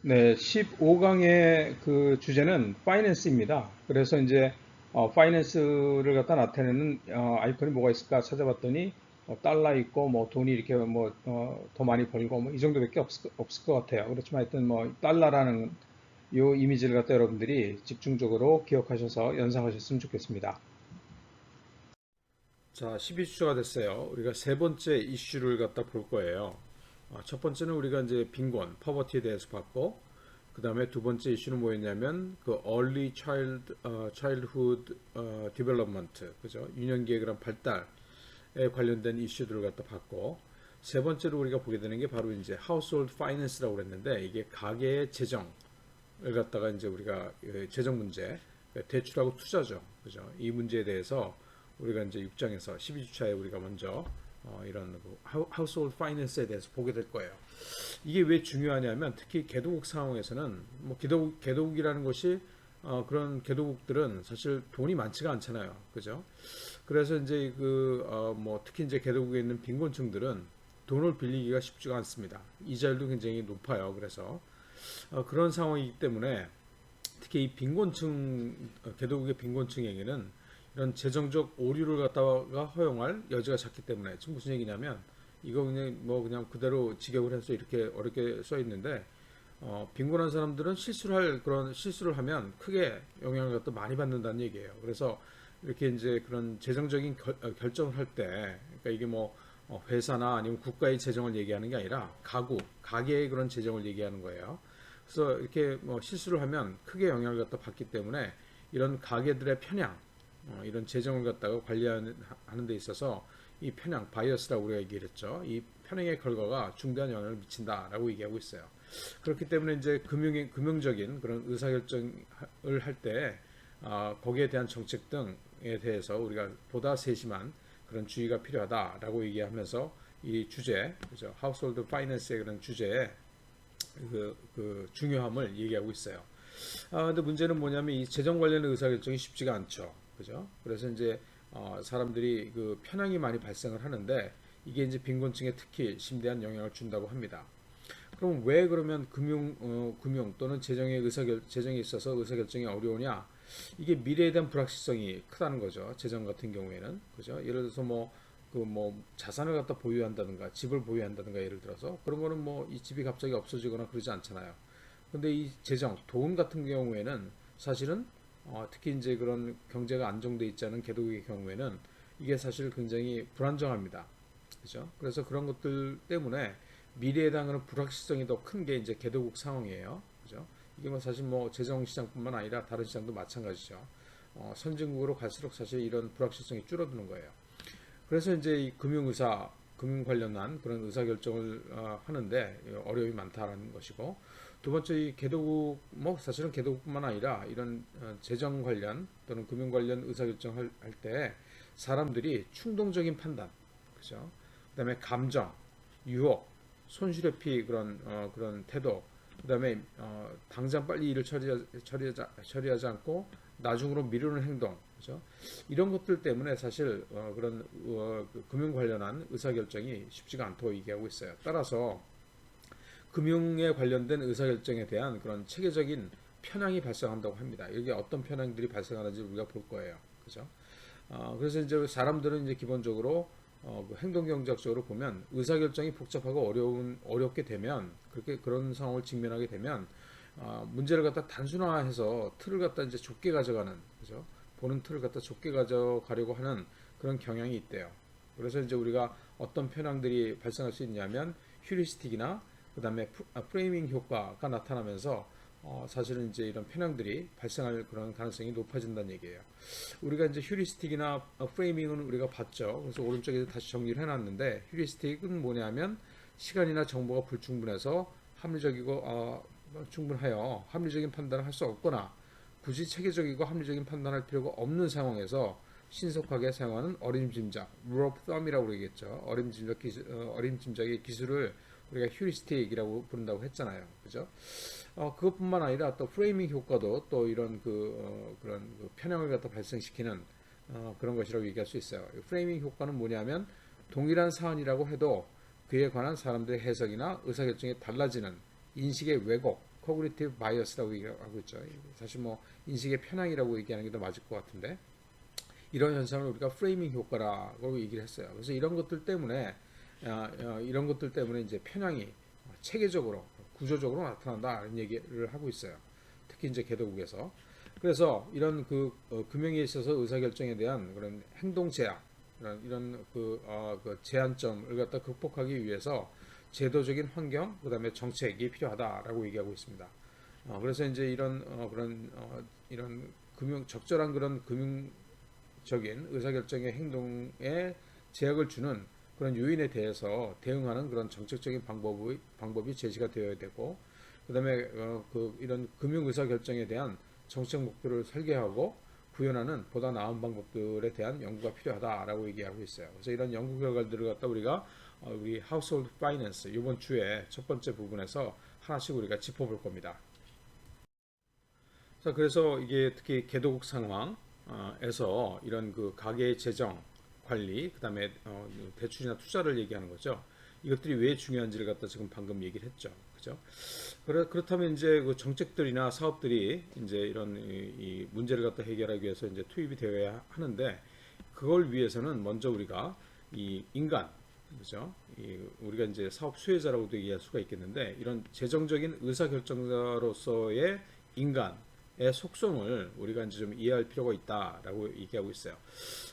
네, 15강의 그 주제는 파이낸스입니다. 그래서 이제 파이낸스를 갖다 나타내는 아이콘이 뭐가 있을까 찾아봤더니 달러 있고 뭐 돈이 이렇게 뭐 더 많이 벌고 뭐 이 정도밖에 없을 것 같아요. 그렇지만 하여튼 뭐 달러라는 요 이미지를 갖다 여러분들이 집중적으로 기억하셔서 연상하셨으면 좋겠습니다. 자, 12주차가 됐어요. 우리가 세 번째 이슈를 갖다 볼 거예요. 첫 번째는 우리가 이제 빈곤, 퍼버티에 대해서 봤고, 그 다음에 두 번째 이슈는 뭐였냐면 그 early childhood development, 그죠? 유년기의 발달에 관련된 이슈들을 갖다 봤고, 세 번째로 우리가 보게 되는 게 바로 이제 household finance라고 그랬는데 이게 가계의 재정을 갖다가 이제 우리가 재정 문제, 대출하고 투자죠, 그죠? 이 문제에 대해서 우리가 이제 6장에서 12주차에 우리가 먼저 이런 household finance에 대해서 보게 될 거예요. 이게 왜 중요하냐면 특히 개도국 상황에서는 뭐 개도국이라는 것이 그런 개도국들은 사실 돈이 많지가 않잖아요, 그죠? 그래서 이제 뭐 특히 이제 개도국에 있는 빈곤층들은 돈을 빌리기가 쉽지가 않습니다. 이자율도 굉장히 높아요. 그래서 그런 상황이기 때문에 특히 이 빈곤층 개도국의 빈곤층에게는 이런 재정적 오류를 갖다가 허용할 여지가 작기 때문에 지금 무슨 얘기냐면 이거 그냥 뭐 그냥 그대로 직역을 해서 이렇게 어렵게 써 있는데 빈곤한 사람들은 그런 실수를 하면 크게 영향을 갖다 많이 받는다는 얘기예요. 그래서 이렇게 이제 그런 재정적인 결정을 할 때, 그러니까 이게 뭐 회사나 아니면 국가의 재정을 얘기하는 게 아니라 가계의 그런 재정을 얘기하는 거예요. 그래서 이렇게 뭐 실수를 하면 크게 영향을 갖다 받기 때문에 이런 가계들의 편향, 이런 재정을 갖다가 관리하는 데 있어서 이 편향, 바이어스라고 우리가 얘기를 했죠. 이 편향의 결과가 중대한 영향을 미친다라고 얘기하고 있어요. 그렇기 때문에 이제 금융적인 그런 의사결정을 할 때, 거기에 대한 정책 등에 대해서 우리가 보다 세심한 그런 주의가 필요하다라고 얘기하면서 이 주제, 그죠? 하우스홀드 파이낸스의 그런 주제의 그 중요함을 얘기하고 있어요. 근데 문제는 뭐냐면 이 재정 관련의 의사결정이 쉽지가 않죠. 그죠? 그래서 이제 사람들이 그 편향이 많이 발생을 하는데 이게 이제 빈곤층에 특히 심대한 영향을 준다고 합니다. 그럼 왜 그러면 금융 또는 재정에 있어서 의사결정이 어려우냐? 이게 미래에 대한 불확실성이 크다는 거죠. 재정 같은 경우에는. 그죠? 예를 들어서 뭐 자산을 갖다 보유한다든가 집을 보유한다든가 예를 들어서 그런 거는 뭐 이 집이 갑자기 없어지거나 그러지 않잖아요. 근데 이 돈 같은 경우에는 사실은 특히 이제 그런 경제가 안정돼 있지 않은 개도국의 경우에는 이게 사실 굉장히 불안정합니다. 그죠? 그래서 그런 것들 때문에 미래에 대한 불확실성이 더 큰 게 이제 개도국 상황이에요. 그죠? 이게 뭐 사실 뭐 재정 시장뿐만 아니라 다른 시장도 마찬가지죠. 선진국으로 갈수록 사실 이런 불확실성이 줄어드는 거예요. 그래서 이제 이 금융 관련한 그런 의사결정을 하는데 어려움이 많다는 것이고, 두 번째 이 개도국, 뭐 사실은 개도국뿐만 아니라 이런 재정 관련 또는 금융 관련 의사결정을 할 때 사람들이 충동적인 판단, 그죠? 그다음에 감정, 유혹, 손실회피 그런 태도, 그다음에 당장 빨리 일을 처리하지 않고 나중으로 미루는 행동, 그죠? 이런 것들 때문에 사실 그런 그 금융 관련한 의사결정이 쉽지가 않다고 얘기하고 있어요. 따라서 금융에 관련된 의사결정에 대한 그런 체계적인 편향이 발생한다고 합니다. 이게 어떤 편향들이 발생하는지 우리가 볼 거예요. 그죠? 그래서 이제 사람들은 이제 기본적으로 그 행동경제학적으로 보면 의사결정이 복잡하고 어렵게 되면 그런 상황을 직면하게 되면 문제를 갖다 단순화해서 틀을 갖다 이제 좁게 가져가는, 그죠? 보는 틀을 갖다 좁게 가져가려고 하는 그런 경향이 있대요. 그래서 이제 우리가 어떤 편향들이 발생할 수 있냐면 휴리스틱이나 그다음에 프레이밍 효과가 나타나면서 사실은 이제 이런 편향들이 발생할 그런 가능성이 높아진다는 얘기예요. 우리가 이제 휴리스틱이나 프레이밍은 우리가 봤죠. 그래서 오른쪽에 다시 정리를 해놨는데 휴리스틱은 뭐냐면 시간이나 정보가 불충분해서 충분하여 합리적인 판단을 할 수 없거나 굳이 체계적이고 합리적인 판단할 필요가 없는 상황에서 신속하게 사용하는 어림짐작, rule of thumb이라고 그러겠죠. 어림짐작의 기술을 우리가 휴리스틱이라고 부른다고 했잖아요. 그죠? 그것뿐만 아니라 또 프레이밍 효과도 또 이런 그런 편향을 갖다 발생시키는 그런 것이라고 얘기할 수 있어요. 프레이밍 효과는 뭐냐면 동일한 사안이라고 해도 그에 관한 사람들의 해석이나 의사결정이 달라지는 인식의 왜곡, 코그니티브 바이어스라고 얘기하고 있죠. 사실 뭐 인식의 편향이라고 얘기하는 게 더 맞을 것 같은데 이런 현상을 우리가 프레이밍 효과라고 얘기를 했어요. 그래서 이런 것들 때문에 이제 편향이 체계적으로 구조적으로 나타난다 이런 얘기를 하고 있어요. 특히 이제 개도국에서. 그래서 이런 금융에 있어서 의사결정에 대한 그런 행동 제약 그 제한점을 갖다 극복하기 위해서 제도적인 환경 그다음에 정책이 필요하다라고 얘기하고 있습니다. 그래서 이제 이런 적절한 그런 금융적인 의사결정의 행동에 제약을 주는 그런 요인에 대해서 대응하는 그런 정책적인 방법이 제시가 되어야 되고, 그다음에 이런 금융 의사 결정에 대한 정책 목표를 설계하고 구현하는 보다 나은 방법들에 대한 연구가 필요하다라고 얘기하고 있어요. 그래서 이런 연구 결과들을 갖다 우리가 우리 Household Finance 이번 주에 첫 번째 부분에서 하나씩 우리가 짚어볼 겁니다. 자, 그래서 이게 특히 개도국 상황에서 이런 그 가계 재정 관리, 그다음에 대출이나 투자를 얘기하는 거죠. 이것들이 왜 중요한지를 갖다 지금 방금 얘기를 했죠. 그죠? 그렇다면 이제 그 정책들이나 사업들이 이제 이런 이 문제를 갖다 해결하기 위해서 이제 투입이 되어야 하는데 그걸 위해서는 먼저 우리가 이 인간, 그죠? 우리가 이제 사업 수혜자라고도 얘기할 수가 있겠는데 이런 재정적인 의사결정자로서의 인간의 속성을 우리가 이제 좀 이해할 필요가 있다라고 얘기하고 있어요.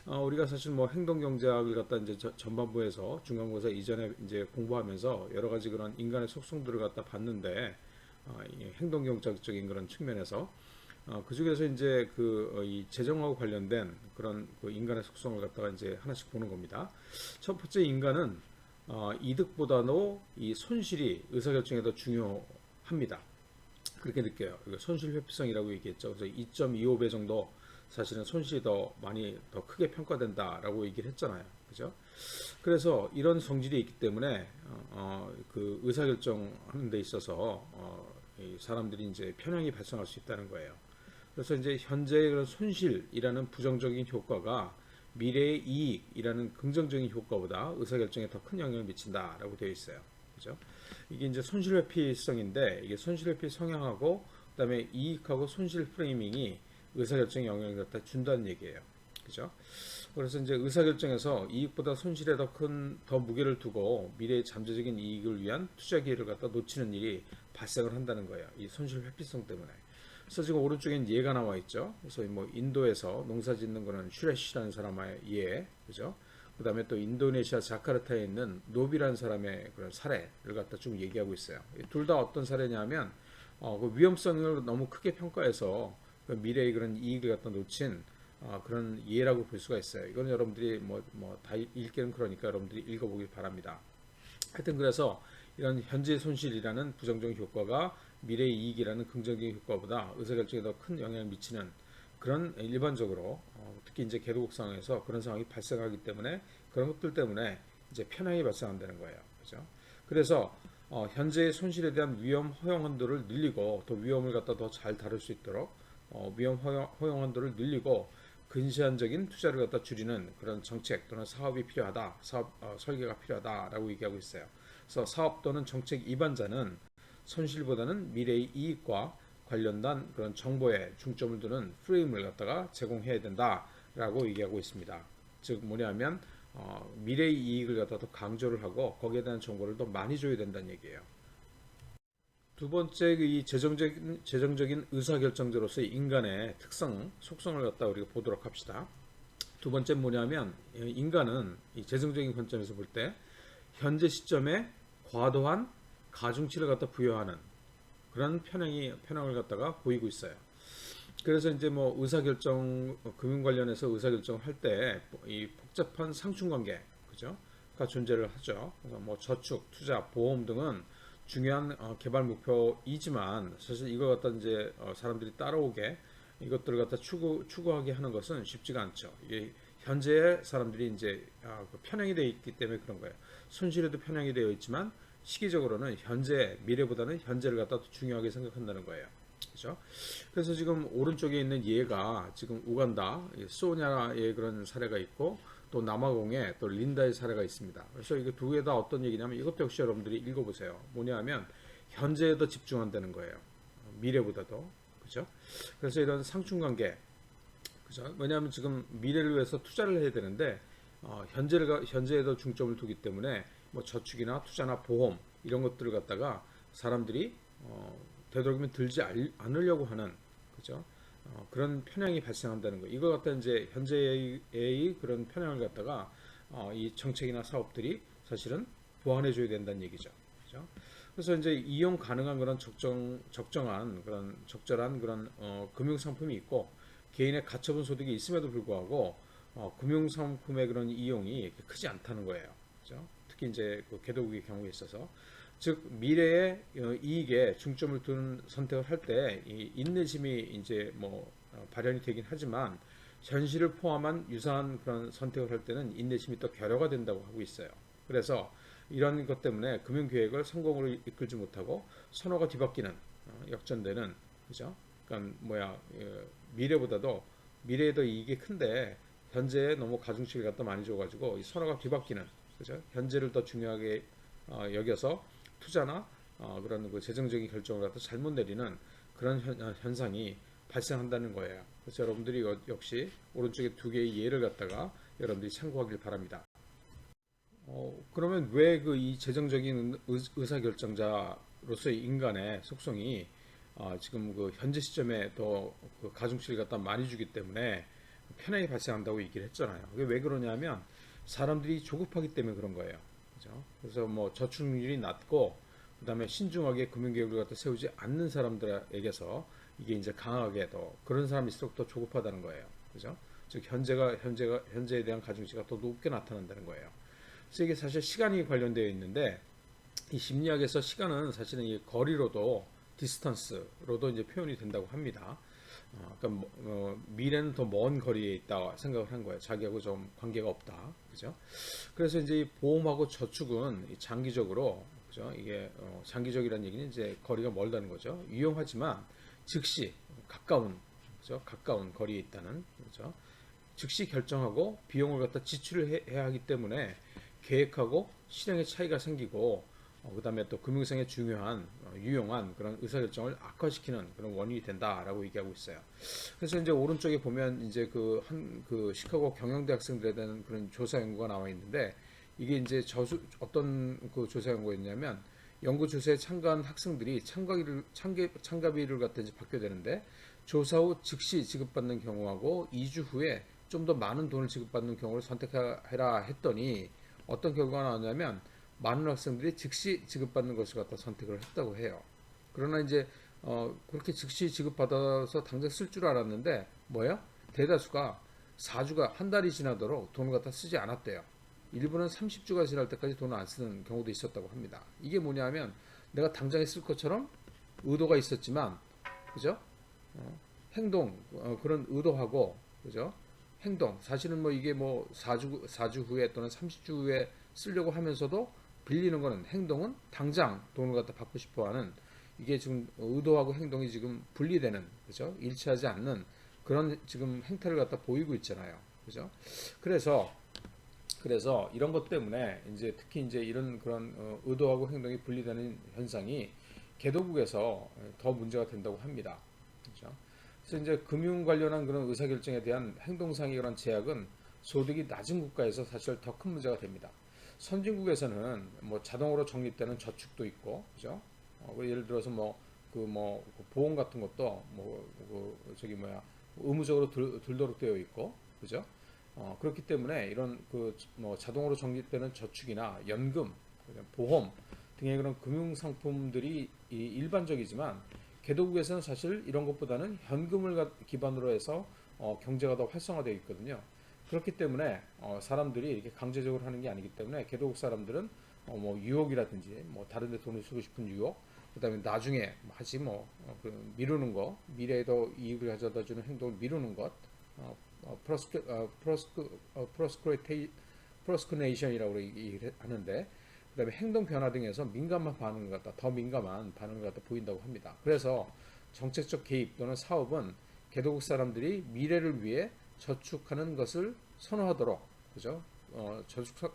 우리가 사실 뭐 행동경제학을 갖다 이제 전반부에서 중간고사 이전에 이제 공부하면서 여러 가지 그런 인간의 속성들을 갖다 봤는데, 이 행동경제학적인 그런 측면에서 그 중에서 이제 이 재정하고 관련된 그런 그 인간의 속성을 갖다가 이제 하나씩 보는 겁니다. 첫 번째 인간은 이득보다도 이 손실이 의사결정에 더 중요합니다. 그렇게 느껴요. 손실 회피성이라고 얘기했죠. 그래서 2.25배 정도 사실은 손실이 더 크게 평가된다라고 얘기를 했잖아요. 그죠? 그래서 이런 성질이 있기 때문에 그 의사결정하는 데 있어서 이 사람들이 이제 편향이 발생할 수 있다는 거예요. 그래서 이제 현재의 그런 손실이라는 부정적인 효과가 미래의 이익이라는 긍정적인 효과보다 의사결정에 더 큰 영향을 미친다라고 되어 있어요. 그죠? 이게 이제 손실회피성인데 이게 손실회피 성향하고 그다음에 이익하고 손실 프레이밍이 의사결정에 영향을 갖다 준다는 얘기예요. 그죠? 그래서 이제 의사결정에서 이익보다 손실에 더 무게를 두고 미래의 잠재적인 이익을 위한 투자 기회를 갖다 놓치는 일이 발생을 한다는 거예요. 이 손실 회피성 때문에. 그래서 지금 오른쪽엔 예가 나와 있죠. 그래서 뭐 인도에서 농사 짓는 거는 슈레시라는 사람의 예, 그죠? 그 다음에 또 인도네시아 자카르타에 있는 노비라는 사람의 그런 사례를 갖다 쭉 얘기하고 있어요. 둘 다 어떤 사례냐면 그 위험성을 너무 크게 평가해서 그 미래의 그런 이익을 갖다 놓친 그런 예라고 볼 수가 있어요. 이건 여러분들이 다 읽기는 그러니까 여러분들이 읽어보길 바랍니다. 하여튼 그래서 이런 현재 손실이라는 부정적인 효과가 미래의 이익이라는 긍정적인 효과보다 의사결정에 더 큰 영향을 미치는 그런 일반적으로 특히 이제 개도국 상황에서 그런 상황이 발생하기 때문에 그런 것들 때문에 이제 편향이 발생한다는 거예요. 그죠? 그래서 현재의 손실에 대한 위험 허용 한도를 늘리고 또 위험을 갖다 더 잘 다룰 수 있도록 위험 허용 한도를 늘리고 근시안적인 투자를 갖다 줄이는 그런 정책 또는 사업이 필요하다, 사업 설계가 필요하다라고 얘기하고 있어요. 그래서 사업 또는 정책 입안자는 손실보다는 미래의 이익과 관련된 그런 정보에 중점을 두는 프레임을 갖다가 제공해야 된다라고 얘기하고 있습니다. 즉 뭐냐면 미래의 이익을 갖다 더 강조를 하고 거기에 대한 정보를 더 많이 줘야 된다는 얘기예요. 두 번째 이 재정적인 의사결정자로서의 인간의 특성, 속성을 갖다 우리가 보도록 합시다. 두 번째 뭐냐면 인간은 이 재정적인 관점에서 볼 때 현재 시점에 과도한 가중치를 갖다 부여하는 그런 편향을 갖다가 보이고 있어요. 그래서 이제 뭐 의사결정, 금융 관련해서 의사결정을 할 때 이 복잡한 상충관계, 그죠? 가 존재를 하죠. 그래서 뭐 저축, 투자, 보험 등은 중요한 개발 목표이지만 사실 이거 갖다 이제 사람들이 따라오게 이것들을 갖다 추구하게 하는 것은 쉽지가 않죠. 이게 현재의 사람들이 이제 편향이 되어 있기 때문에 그런 거예요. 손실에도 편향이 되어 있지만 시기적으로는 현재, 미래보다는 현재를 갖다 더 중요하게 생각한다는 거예요. 그렇죠? 그래서 지금 오른쪽에 있는 예가 지금 우간다, 소냐의 그런 사례가 있고 또 남아공에 또 린다의 사례가 있습니다. 그래서 이거 두 개 다 어떤 얘기냐면 이것 역시 여러분들이 읽어보세요. 뭐냐면 현재에 더 집중한다는 거예요. 미래보다도. 그죠? 그래서 이런 상충관계, 그죠? 왜냐하면 지금 미래를 위해서 투자를 해야 되는데 현재에 더 중점을 두기 때문에 뭐 저축이나 투자나 보험 이런 것들을 갖다가 사람들이 되도록이면 들지 않으려고 하는, 그죠? 그런 편향이 발생한다는 거. 이걸 갖다 이제 현재의 그런 편향을 갖다가 이 정책이나 사업들이 사실은 보완해 줘야 된다는 얘기죠. 그죠? 그래서 이제 이용 가능한 그런 적정한 그런 적절한 그런 금융 상품이 있고, 개인의 가처분 소득이 있음에도 불구하고 금융 상품의 그런 이용이 크지 않다는 거예요. 그죠? 특히 이제 그 개도국의 경우에 있어서, 즉 미래의 이익에 중점을 두는 선택을 할 때 이 인내심이 이제 뭐 발현이 되긴 하지만, 현실을 포함한 유사한 그런 선택을 할 때는 인내심이 또 결여가 된다고 하고 있어요. 그래서 이런 것 때문에 금융 계획을 성공으로 이끌지 못하고 선호가 뒤바뀌는, 역전되는, 그죠? 그러니까 미래보다도 미래에 더 이익이 큰데 현재에 너무 가중치를 갖다 많이 줘가지고 이 선호가 뒤바뀌는, 그죠? 현재를 더 중요하게 여겨서 투자나 그런 그 재정적인 결정을 갖다 잘못 내리는 그런 현상이 발생한다는 거예요. 그래서 여러분들이 역시 오른쪽에 두 개의 예를 갖다가 여러분들이 참고하길 바랍니다. 그러면 왜 그 이 재정적인 의사결정자로서의 인간의 속성이 지금 그 현재 시점에 더그 가중치를 갖다 많이 주기 때문에 편향이 발생한다고 얘기를 했잖아요. 그게 왜 그러냐면 사람들이 조급하기 때문에 그런 거예요. 그죠? 그래서 뭐 저축률이 낮고 그다음에 신중하게 금융계획을 갖다 세우지 않는 사람들에게서 이게 이제 강하게 더 그런 사람일수록 더 조급하다는 거예요. 그죠? 즉 현재에 대한 가중치가 더 높게 나타난다는 거예요. 그래서 이게 사실 시간이 관련되어 있는데, 이 심리학에서 시간은 사실은 이 거리로도 디스턴스로도 이제 표현이 된다고 합니다. 그러니까 미래는 더 먼 거리에 있다 생각을 한 거예요. 자기하고 좀 관계가 없다, 그죠? 그래서 이제 보험하고 저축은 장기적으로, 그죠? 이게 장기적이라는 얘기는 이제 거리가 멀다는 거죠. 유용하지만 즉시 가까운, 그죠? 가까운 거리에 있다는, 그죠? 즉시 결정하고 비용을 갖다 지출을 해야 하기 때문에 계획하고 실행의 차이가 생기고, 그다음에 또 금융상의 중요한 유용한 그런 의사결정을 악화시키는 그런 원인이 된다라고 얘기하고 있어요. 그래서 이제 오른쪽에 보면 이제 그 시카고 경영대 학생들에 대한 그런 조사 연구가 나와 있는데, 이게 이제 어떤 그 조사 연구였냐면, 연구 조사에 참가한 학생들이 참가비를 갖다 이제 받게 되는데, 조사 후 즉시 지급받는 경우하고 2주 후에 좀 더 많은 돈을 지급받는 경우를 선택해라 했더니 어떤 결과가 나왔냐면, 많은 학생들이 즉시 지급받는 것을 갖다 선택을 했다고 해요. 그러나 이제 그렇게 즉시 지급받아서 당장 쓸 줄 알았는데 뭐예요? 대다수가 4주가 한 달이 지나도록 돈을 갖다 쓰지 않았대요. 일부는 30주가 지날 때까지 돈을 안 쓰는 경우도 있었다고 합니다. 이게 뭐냐면, 내가 당장에 쓸 것처럼 의도가 있었지만, 그죠? 행동, 그런 의도하고, 그죠? 행동, 사실은 뭐 이게 뭐 4주 후에 또는 30주 후에 쓰려고 하면서도 빌리는 거는, 행동은 당장 돈을 갖다 받고 싶어 하는, 이게 지금 의도하고 행동이 지금 분리되는, 그죠? 일치하지 않는 그런 지금 행태를 갖다 보이고 있잖아요. 그죠? 그래서 이런 것 때문에 이제 특히 이제 이런 그런 의도하고 행동이 분리되는 현상이 개도국에서 더 문제가 된다고 합니다. 그죠? 그래서 이제 금융 관련한 그런 의사결정에 대한 행동상의 그런 제약은 소득이 낮은 국가에서 사실 더 큰 문제가 됩니다. 선진국에서는 뭐 자동으로 적립되는 저축도 있고, 그죠? 예를 들어서 그 보험 같은 것도 의무적으로 들도록 되어 있고, 그죠? 그렇기 때문에 이런 자동으로 적립되는 저축이나 연금, 보험 등의 그런 금융 상품들이 일반적이지만, 개도국에서는 사실 이런 것보다는 현금을 기반으로 해서 경제가 더 활성화되어 있거든요. 그렇기 때문에 사람들이 이렇게 강제적으로 하는 게 아니기 때문에, 개도국 사람들은 유혹이라든지 다른 데 돈을 쓰고 싶은 유혹, 그다음에 나중에 하지 미루는 거, 미래에 더 이익을 가져다 주는 행동을 미루는 것, 프로스크레이션이라고 하는데, 그다음에 행동 변화 등에서 더 민감한 반응을 갖다 보인다고 합니다. 그래서 정책적 개입 또는 사업은 개도국 사람들이 미래를 위해 저축하는 것을 선호하도록, 그죠?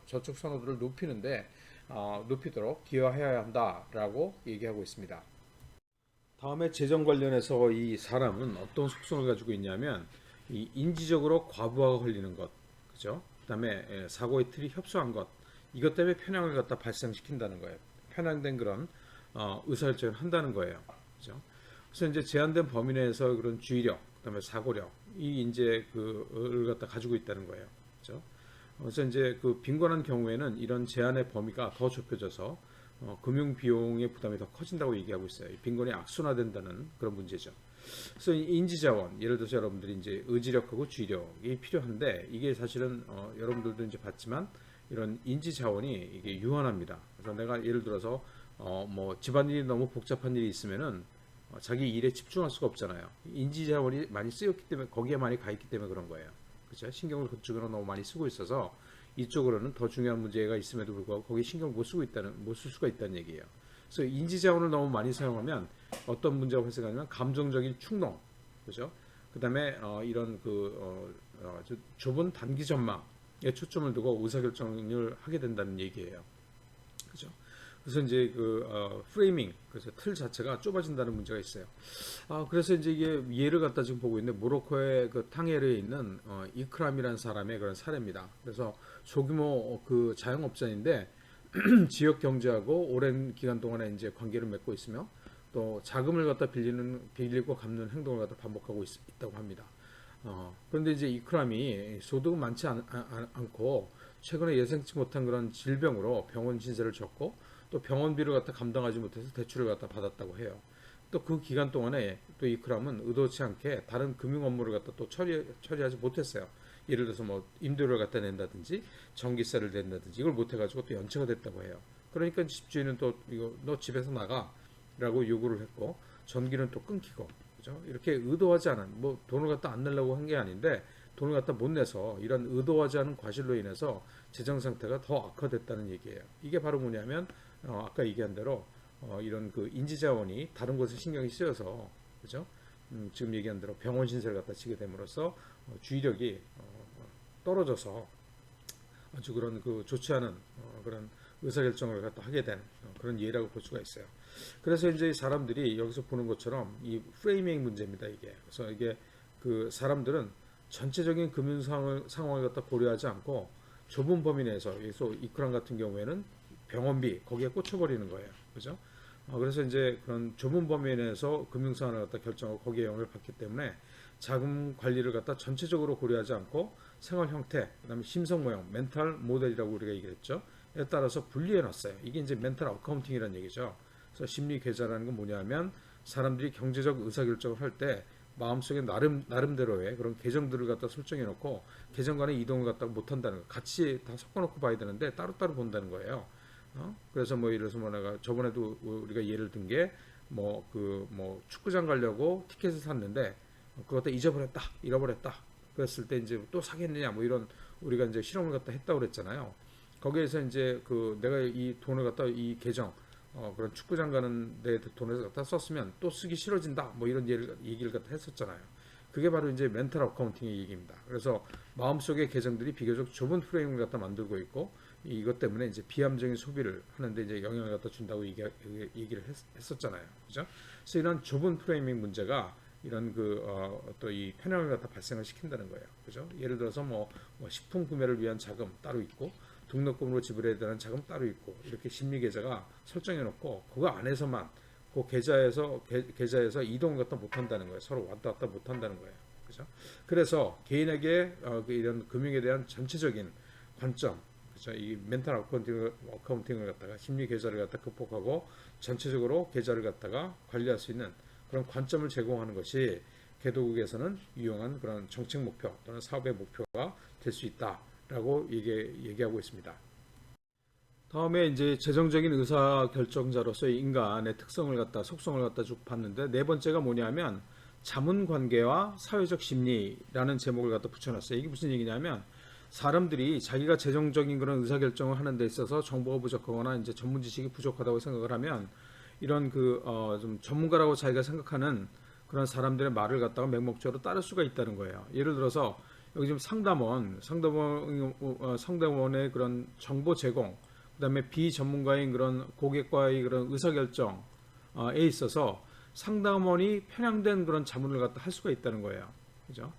저축 선호도를 높이도록 기여해야 한다라고 얘기하고 있습니다. 다음에 재정 관련해서 이 사람은 어떤 속성을 가지고 있냐면 이 인지적으로 과부하가 걸리는 것, 그죠? 그다음에 사고의 틀이 협소한 것, 이것 때문에 편향을 갖다 발생시킨다는 거예요. 편향된 그런 의사결정을 한다는 거예요, 그죠? 그래서 이제 제한된 범위 내에서 그런 주의력, 그다음에 사고력, 이 이제 그를 갖다 가지고 있다는 거예요, 그죠? 그래서 이제 그 빈곤한 경우에는 이런 제한의 범위가 더 좁혀져서 금융 비용의 부담이 더 커진다고 얘기하고 있어요. 빈곤이 악순화된다는 그런 문제죠. 그래서 인지자원, 예를 들어서 여러분들이 이제 의지력하고 주의력이 필요한데 이게 사실은 여러분들도 이제 봤지만 이런 인지자원이 이게 유한합니다. 그래서 내가 예를 들어서 뭐 집안일이 너무 복잡한 일이 있으면은 자기 일에 집중할 수가 없잖아요. 인지자원이 많이 쓰였기 때문에 거기에 많이 가 있기 때문에 그런 거예요. 그렇죠? 신경을 그쪽으로 너무 많이 쓰고 있어서 이쪽으로는 더 중요한 문제가 있음에도 불구하고 거기 신경 못 쓸 수가 있다는 얘기예요. 그래서 인지 자원을 너무 많이 사용하면 어떤 문제가 발생하냐면 감정적인 충동, 그죠? 그다음에 이런 좁은 단기 전망에 초점을 두고 의사결정을 하게 된다는 얘기예요. 그죠? 그래서 이제 프레이밍, 그래서 틀 자체가 좁아진다는 문제가 있어요. 그래서 이제 이게 예를 갖다 지금 보고 있는데 모로코의 그 탕헤르에 있는 이크람이라는 사람의 그런 사례입니다. 그래서 소규모 그 자영업자인데 지역 경제하고 오랜 기간 동안에 이제 관계를 맺고 있으며 또 자금을 갖다 빌리고 갚는 행동을 갖다 반복하고 있다고 합니다. 그런데 이제 이크람이 소득은 많지 않고 최근에 예상치 못한 그런 질병으로 병원 신세를 졌고 또 병원비를 갖다 감당하지 못해서 대출을 갖다 받았다고 해요. 또 그 기간 동안에 또 이크람은 의도치 않게 다른 금융 업무를 갖다 또 처리하지 못했어요. 예를 들어서 뭐 임대료를 갖다 낸다든지 전기세를 낸다든지 이걸 못해가지고 또 연체가 됐다고 해요. 그러니까 집주인은 또 이거 너 집에서 나가라고 요구를 했고 전기는 또 끊기고 그죠? 이렇게 의도하지 않은 뭐 돈을 갖다 안 내려고 한 게 아닌데 돈을 갖다 못 내서 이런 의도하지 않은 과실로 인해서 재정 상태가 더 악화됐다는 얘기예요. 이게 바로 뭐냐면 아까 얘기한 대로 이런 그 인지자원이 다른 곳에 신경이 쓰여서 그죠? 지금 얘기한 대로 병원 신세를 갖다 치게 됨으로써 주의력이 떨어져서 아주 그런 그 좋지 않은 그런 의사결정을 갖다 하게 된 그런 예라고 볼 수가 있어요. 그래서 이제 사람들이 여기서 보는 것처럼 이 프레이밍 문제입니다. 이게 그래서 이게 그 사람들은 전체적인 금융 상황을 갖다 고려하지 않고 좁은 범위 내에서 예서 이크람 같은 경우에는 병원비 거기에 꽂혀버리는 거예요. 그죠? 그래서 이제 그런 좁은 범위 내에서 금융 상황을 갖다 결정하고 거기에 영향을 받기 때문에 자금 관리를 갖다 전체적으로 고려하지 않고 생활 형태, 그다음에 심성 모형, 멘탈 모델이라고 우리가 얘기했죠. 에 따라서 분리해 놨어요. 이게 이제 멘탈 어카운팅이라는 얘기죠. 그래서 심리 계좌라는 건 뭐냐면 사람들이 경제적 의사결정을 할 때 마음속에 나름대로의 그런 계정들을 갖다 설정해 놓고 계정 간의 이동을 갖다 못 한다는 거. 같이 다 섞어 놓고 봐야 되는데 따로따로 본다는 거예요. 그래서 뭐 예를 들어서 뭐 내가 저번에도 우리가 예를 든 게 뭐 축구장 가려고 티켓을 샀는데 그것도 잃어버렸다. 그랬을 때 이제 또 사겠느냐 뭐 이런 우리가 이제 실험을 갖다 했다고 그랬잖아요. 거기에서 이제 내가 이 돈을 갖다 이 계정 그런 축구장 가는 데 돈을 갖다 썼으면 또 쓰기 싫어진다 뭐 이런 얘기를 갖다 했었잖아요. 그게 바로 이제 멘탈 어카운팅의 얘기입니다. 그래서 마음속의 계정들이 비교적 좁은 프레임을 갖다 만들고 있고 이것 때문에 이제 비함적인 소비를 하는데 이제 영향을 갖다 준다고 얘기를 했었잖아요. 그죠? 그래서 이런 좁은 프레이밍 문제가 이런 또 이 편향을 갖다 발생을 시킨다는 거예요. 그죠? 예를 들어서 뭐 식품 구매를 위한 자금 따로 있고 등록금으로 지불해야 되는 자금 따로 있고 이렇게 심리 계좌가 설정해 놓고 그거 안에서만 그 계좌에서 이동을 갖다 못 한다는 거예요. 서로 왔다 갔다 못 한다는 거예요. 그죠? 그래서 개인에게 이런 금융에 대한 전체적인 관점, 그죠? 이 멘탈 어카운팅을 갖다가 심리 계좌를 갖다 극복하고 전체적으로 계좌를 갖다가 관리할 수 있는 그런 관점을 제공하는 것이 개도국에서는 유용한 그런 정책 목표 또는 사업의 목표가 될 수 있다라고 얘기하고 있습니다. 다음에 이제 재정적인 의사 결정자로서의 인간의 속성을 갖다 쭉 봤는데 네 번째가 뭐냐면 자문 관계와 사회적 심리라는 제목을 갖다 붙여놨어요. 이게 무슨 얘기냐면 사람들이 자기가 재정적인 그런 의사 결정을 하는 데 있어서 정보가 부족하거나 이제 전문 지식이 부족하다고 생각을 하면 이런 좀 전문가라고 자기가 생각하는 그런 사람들의 말을 갖다가 맹목적으로 따를 수가 있다는 거예요. 예를 들어서 여기 지금 상담원의 그런 정보 제공, 그다음에 비전문가인 그런 고객과의 그런 의사결정에 있어서 상담원이 편향된 그런 자문을 갖다 할 수가 있다는 거예요. 그죠?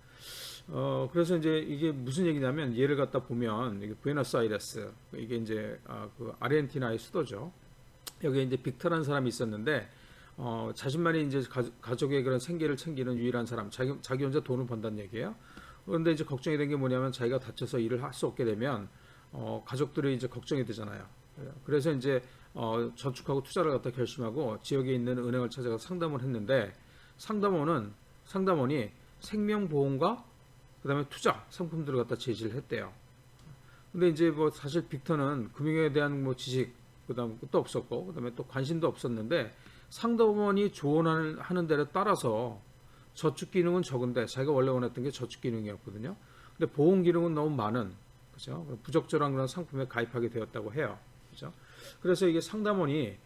그래서 이제 이게 무슨 얘기냐면 예를 갖다 보면 이게 부에노스아이레스 이게 이제 그 아르헨티나의 수도죠. 여기에 이제 빅터라는 사람이 있었는데 자신만이 이제 가족의 그런 생계를 챙기는 유일한 사람, 자기 혼자 돈을 번다는 얘기예요. 그런데 이제 걱정이 된 게 뭐냐면 자기가 다쳐서 일을 할 수 없게 되면 가족들이 이제 걱정이 되잖아요. 그래서 이제 저축하고 투자를 갖다 결심하고 지역에 있는 은행을 찾아가 상담을 했는데 상담원이 생명보험과 그다음에 투자 상품들을 갖다 제시를 했대요. 근데 이제 뭐 사실 빅터는 금융에 대한 뭐 지식 그다음 또 없었고 그다음에 또 관심도 없었는데 상담원이 조언하는 대로 따라서 저축 기능은 적은데 자기가 원래 원했던 게 저축 기능이었거든요. 근데 보험 기능은 너무 많은 그죠? 부적절한 그런 상품에 가입하게 되었다고 해요. 그죠? 그래서 이게 상담원이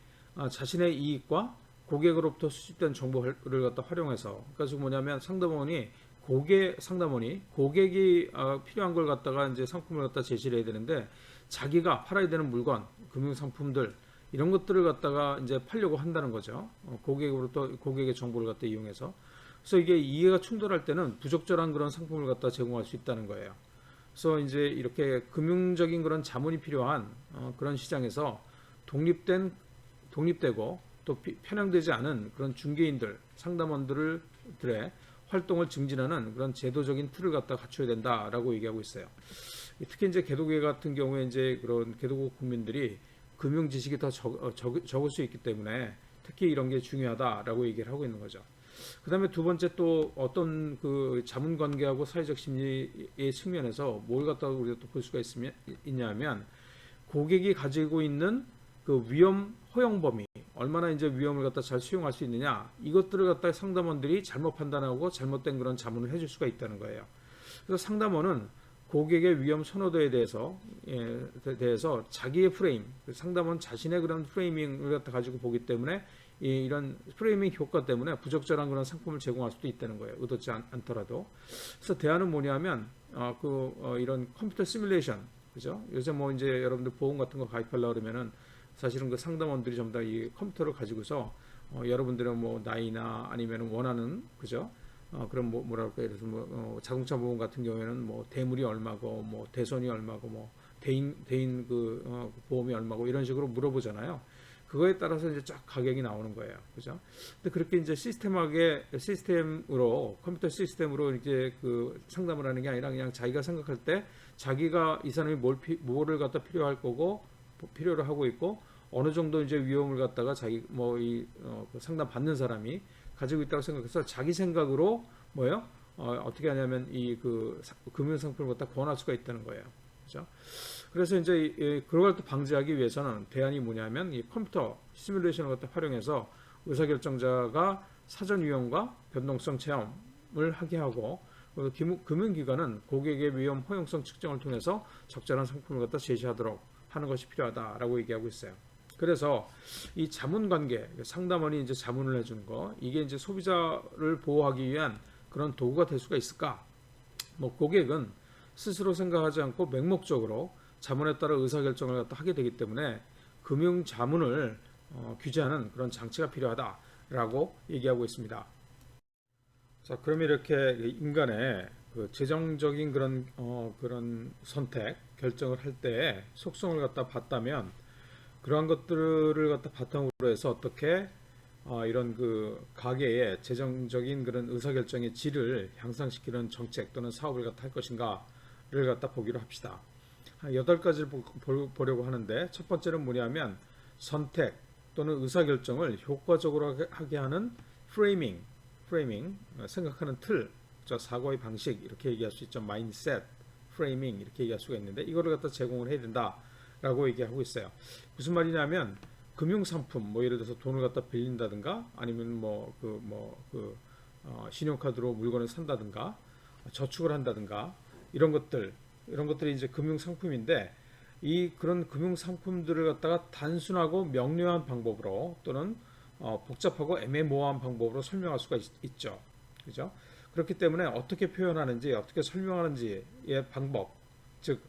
자신의 이익과 고객으로부터 수집된 정보를 갖다 활용해서 그러니까 지금 뭐냐면 상담원이 고객이 필요한 걸 갖다가 이제 상품을 갖다 제시를 해야 되는데 자기가 팔아야 되는 물건, 금융 상품들 이런 것들을 갖다가 이제 팔려고 한다는 거죠. 고객의 정보를 갖다 이용해서. 그래서 이게 이해가 충돌할 때는 부적절한 그런 상품을 갖다 제공할 수 있다는 거예요. 그래서 이제 이렇게 금융적인 그런 자문이 필요한 그런 시장에서 독립되고 또 편향되지 않은 그런 중개인들, 상담원들의 활동을 증진하는 그런 제도적인 틀을 갖다 갖춰야 된다라고 얘기하고 있어요. 특히 이제 개도국 같은 경우에 이제 그런 개도국 국민들이 금융 지식이 더 적을 수 있기 때문에 특히 이런 게 중요하다라고 얘기를 하고 있는 거죠. 그 다음에 두 번째 또 어떤 그 자문 관계하고 사회적 심리의 측면에서 뭘 갖다가 우리가 또 볼 수가 있냐면 고객이 가지고 있는 그 위험 허용 범위 얼마나 이제 위험을 갖다 잘 수용할 수 있느냐 이것들을 갖다 상담원들이 잘못 판단하고 잘못된 그런 자문을 해줄 수가 있다는 거예요. 그래서 상담원은 고객의 위험 선호도에 대해서 자기의 프레임, 상담원 자신의 그런 프레이밍을 갖다 가지고 보기 때문에 이런 프레이밍 효과 때문에 부적절한 그런 상품을 제공할 수도 있다는 거예요. 의도치 않더라도. 그래서 대안은 뭐냐면 이런 컴퓨터 시뮬레이션, 그죠? 요새 뭐 이제 여러분들 보험 같은 거 가입하려고 그러면은 사실은 그 상담원들이 전부 다 이 컴퓨터를 가지고서 여러분들의 뭐 나이나 아니면 원하는 그죠? 그럼 뭐랄까 예를 들어서 자동차 보험 같은 경우에는 뭐 대물이 얼마고 뭐 대손이 얼마고 뭐 대인 그 보험이 얼마고 이런 식으로 물어보잖아요. 그거에 따라서 이제 쫙 가격이 나오는 거예요. 그죠? 근데 그렇게 이제 컴퓨터 시스템으로 이제 그 상담을 하는 게 아니라 그냥 자기가 생각할 때 자기가 이 사람이 뭐를 갖다 필요할 거고 필요로 하고 있고 어느 정도 이제 위험을 갖다가 자기 그 상담 받는 사람이 가지고 있다고 생각해서 자기 생각으로 어떻게 하냐면 이 그 금융 상품을 갖다 권할 수가 있다는 거예요. 그죠? 그래서 이제 그걸 또 방지하기 위해서는 대안이 뭐냐면 이 컴퓨터 시뮬레이션을 갖다 활용해서 의사결정자가 사전 위험과 변동성 체험을 하게 하고 금융기관은 고객의 위험 허용성 측정을 통해서 적절한 상품을 갖다 제시하도록 하는 것이 필요하다라고 얘기하고 있어요. 그래서 이 자문 관계, 상담원이 이제 자문을 해주는 거, 이게 이제 소비자를 보호하기 위한 그런 도구가 될 수가 있을까? 고객은 스스로 생각하지 않고 맹목적으로 자문에 따라 의사결정을 갖다 하게 되기 때문에 금융 자문을 규제하는 그런 장치가 필요하다라고 얘기하고 있습니다. 자, 그럼 이렇게 인간의 그 재정적인 그런 선택, 결정을 할 때 속성을 갖다 봤다면 그러한 것들을 갖다 바탕으로 해서 어떻게 이런 그 가계의 재정적인 그런 의사결정의 질을 향상시키는 정책 또는 사업을 갖다 할 것인가를 갖다 보기로 합시다. 한 8가지를 보려고 하는데 첫 번째는 뭐냐면 선택 또는 의사결정을 효과적으로 하게 하는 프레이밍, 생각하는 틀, 사고의 방식 이렇게 얘기할 수 있죠. 마인드셋, 프레이밍 이렇게 얘기할 수가 있는데 이거를 갖다 제공을 해야 된다라고 얘기하고 있어요. 무슨 말이냐면 금융상품 예를 들어서 돈을 갖다 빌린다든가 아니면 신용카드로 물건을 산다든가 저축을 한다든가 이런 것들이 이제 금융상품인데 그런 금융상품들을 갖다가 단순하고 명료한 방법으로 또는 복잡하고 애매모호한 방법으로 설명할 수가 있죠. 그죠? 그렇기 때문에 어떻게 표현하는지 어떻게 설명하는지의 방법 즉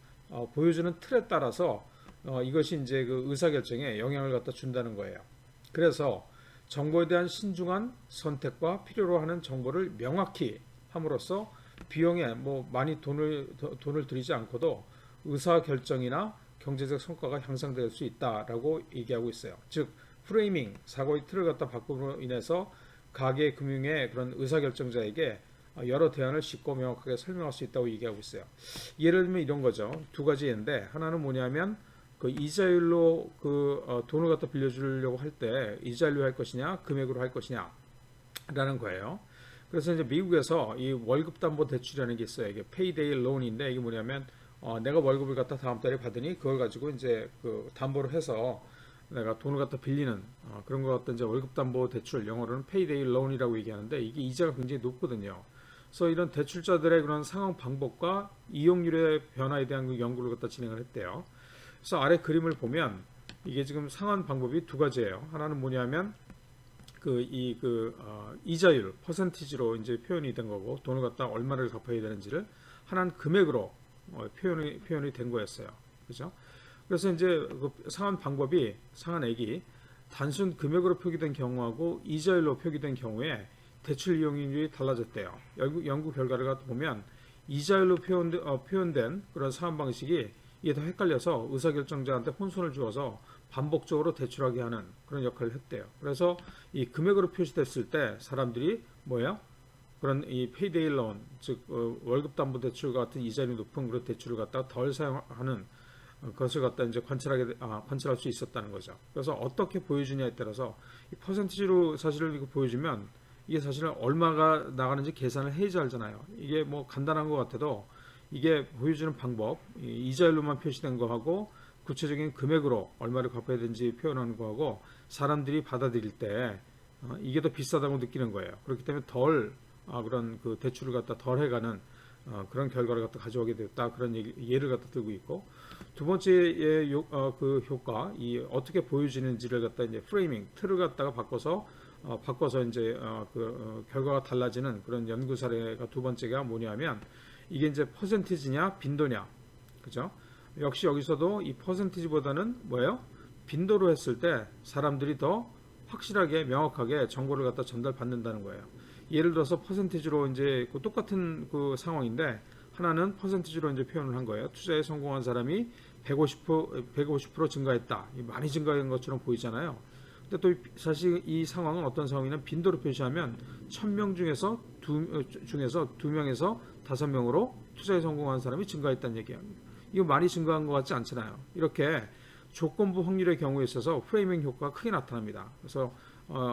보여주는 틀에 따라서 이것이 이제 그 의사결정에 영향을 갖다 준다는 거예요. 그래서 정보에 대한 신중한 선택과 필요로 하는 정보를 명확히 함으로써 비용에 뭐 많이 돈을 들이지 않고도 의사 결정이나 경제적 성과가 향상될 수 있다라고 얘기하고 있어요. 즉 프레이밍 사고의 틀을 갖다 바꿈으로 인해서 가계 금융의 그런 의사결정자에게 여러 대안을 쉽고 명확하게 설명할 수 있다고 얘기하고 있어요. 예를 들면 이런 거죠. 두 가지 예인데 하나는 뭐냐면 그 이자율로 돈을 갖다 빌려주려고 할 때 이자율로 할 것이냐 금액으로 할 것이냐라는 거예요. 그래서 이제 미국에서 이 월급 담보 대출이라는 게 있어요. 이게 페이데이 론인데 이게 뭐냐면 내가 월급을 갖다 다음 달에 받으니 그걸 가지고 이제 그 담보를 해서 내가 돈을 갖다 빌리는 그런 거 갖다 이제 월급 담보 대출 영어로는 페이데이 론이라고 얘기하는데 이게 이자가 굉장히 높거든요. 그래서 이런 대출자들의 그런 상환 방법과 이용률의 변화에 대한 그 연구를 갖다 진행을 했대요. 그래서 아래 그림을 보면 이게 지금 상환 방법이 두 가지예요. 하나는 뭐냐면 이자율 퍼센티지로 이제 표현이 된 거고 돈을 갖다 얼마를 갚아야 되는지를 하나는 금액으로 표현이 된 거였어요. 그죠? 그래서 이제 그 상환 방법이 상환액이 단순 금액으로 표기된 경우하고 이자율로 표기된 경우에 대출 이용률이 달라졌대요. 연구 결과를 보면 이자율로 표현된 그런 상환 방식이 이게 더 헷갈려서 의사결정자한테 혼선을 주어서 반복적으로 대출하게 하는 그런 역할을 했대요. 그래서 이 금액으로 표시됐을 때 사람들이 뭐예요? 그런 이 페이데이 론, 즉 월급담보대출 같은 이자율이 높은 그런 대출을 갖다가 덜 사용하는 것을 갖다 이제 관찰할 수 있었다는 거죠. 그래서 어떻게 보여주냐에 따라서 이 퍼센티지로 사실을 이거 보여주면 이게 사실은 얼마가 나가는지 계산을 해야지 알잖아요. 이게 뭐 간단한 것 같아도 이게 보여주는 방법, 이자율로만 표시된 거하고 구체적인 금액으로 얼마를 갚아야 되는지 표현하는 거하고 사람들이 받아들일 때 이게 더 비싸다고 느끼는 거예요. 그렇기 때문에 그런 그 대출을 갖다 덜 해가는 그런 결과를 갖다 가져오게 됐다. 그런 예를 갖다 들고 있고 두 번째의 그 효과, 이 어떻게 보여지는지를 갖다 이제 프레이밍 틀을 갖다가 바꿔서 이제 결과가 달라지는 그런 연구 사례가 두 번째가 뭐냐면 이게 이제 퍼센티지냐 빈도냐, 그죠? 역시 여기서도 이 퍼센티지보다는 뭐예요? 빈도로 했을 때 사람들이 더 확실하게 명확하게 정보를 갖다 전달받는다는 거예요. 예를 들어서 퍼센티지로 이제 똑같은 그 상황인데 하나는 퍼센티지로 이제 표현을 한 거예요. 투자에 성공한 사람이 150% 증가했다. 많이 증가한 것처럼 보이잖아요. 근데 또 사실 이 상황은 어떤 상황이냐면 빈도로 표시하면 1000명 중에서 2명에서 5명으로 투자에 성공한 사람이 증가했다는 얘기예요. 이거 많이 증가한 것 같지 않잖아요. 이렇게 조건부 확률의 경우에 있어서 프레이밍 효과가 크게 나타납니다. 그래서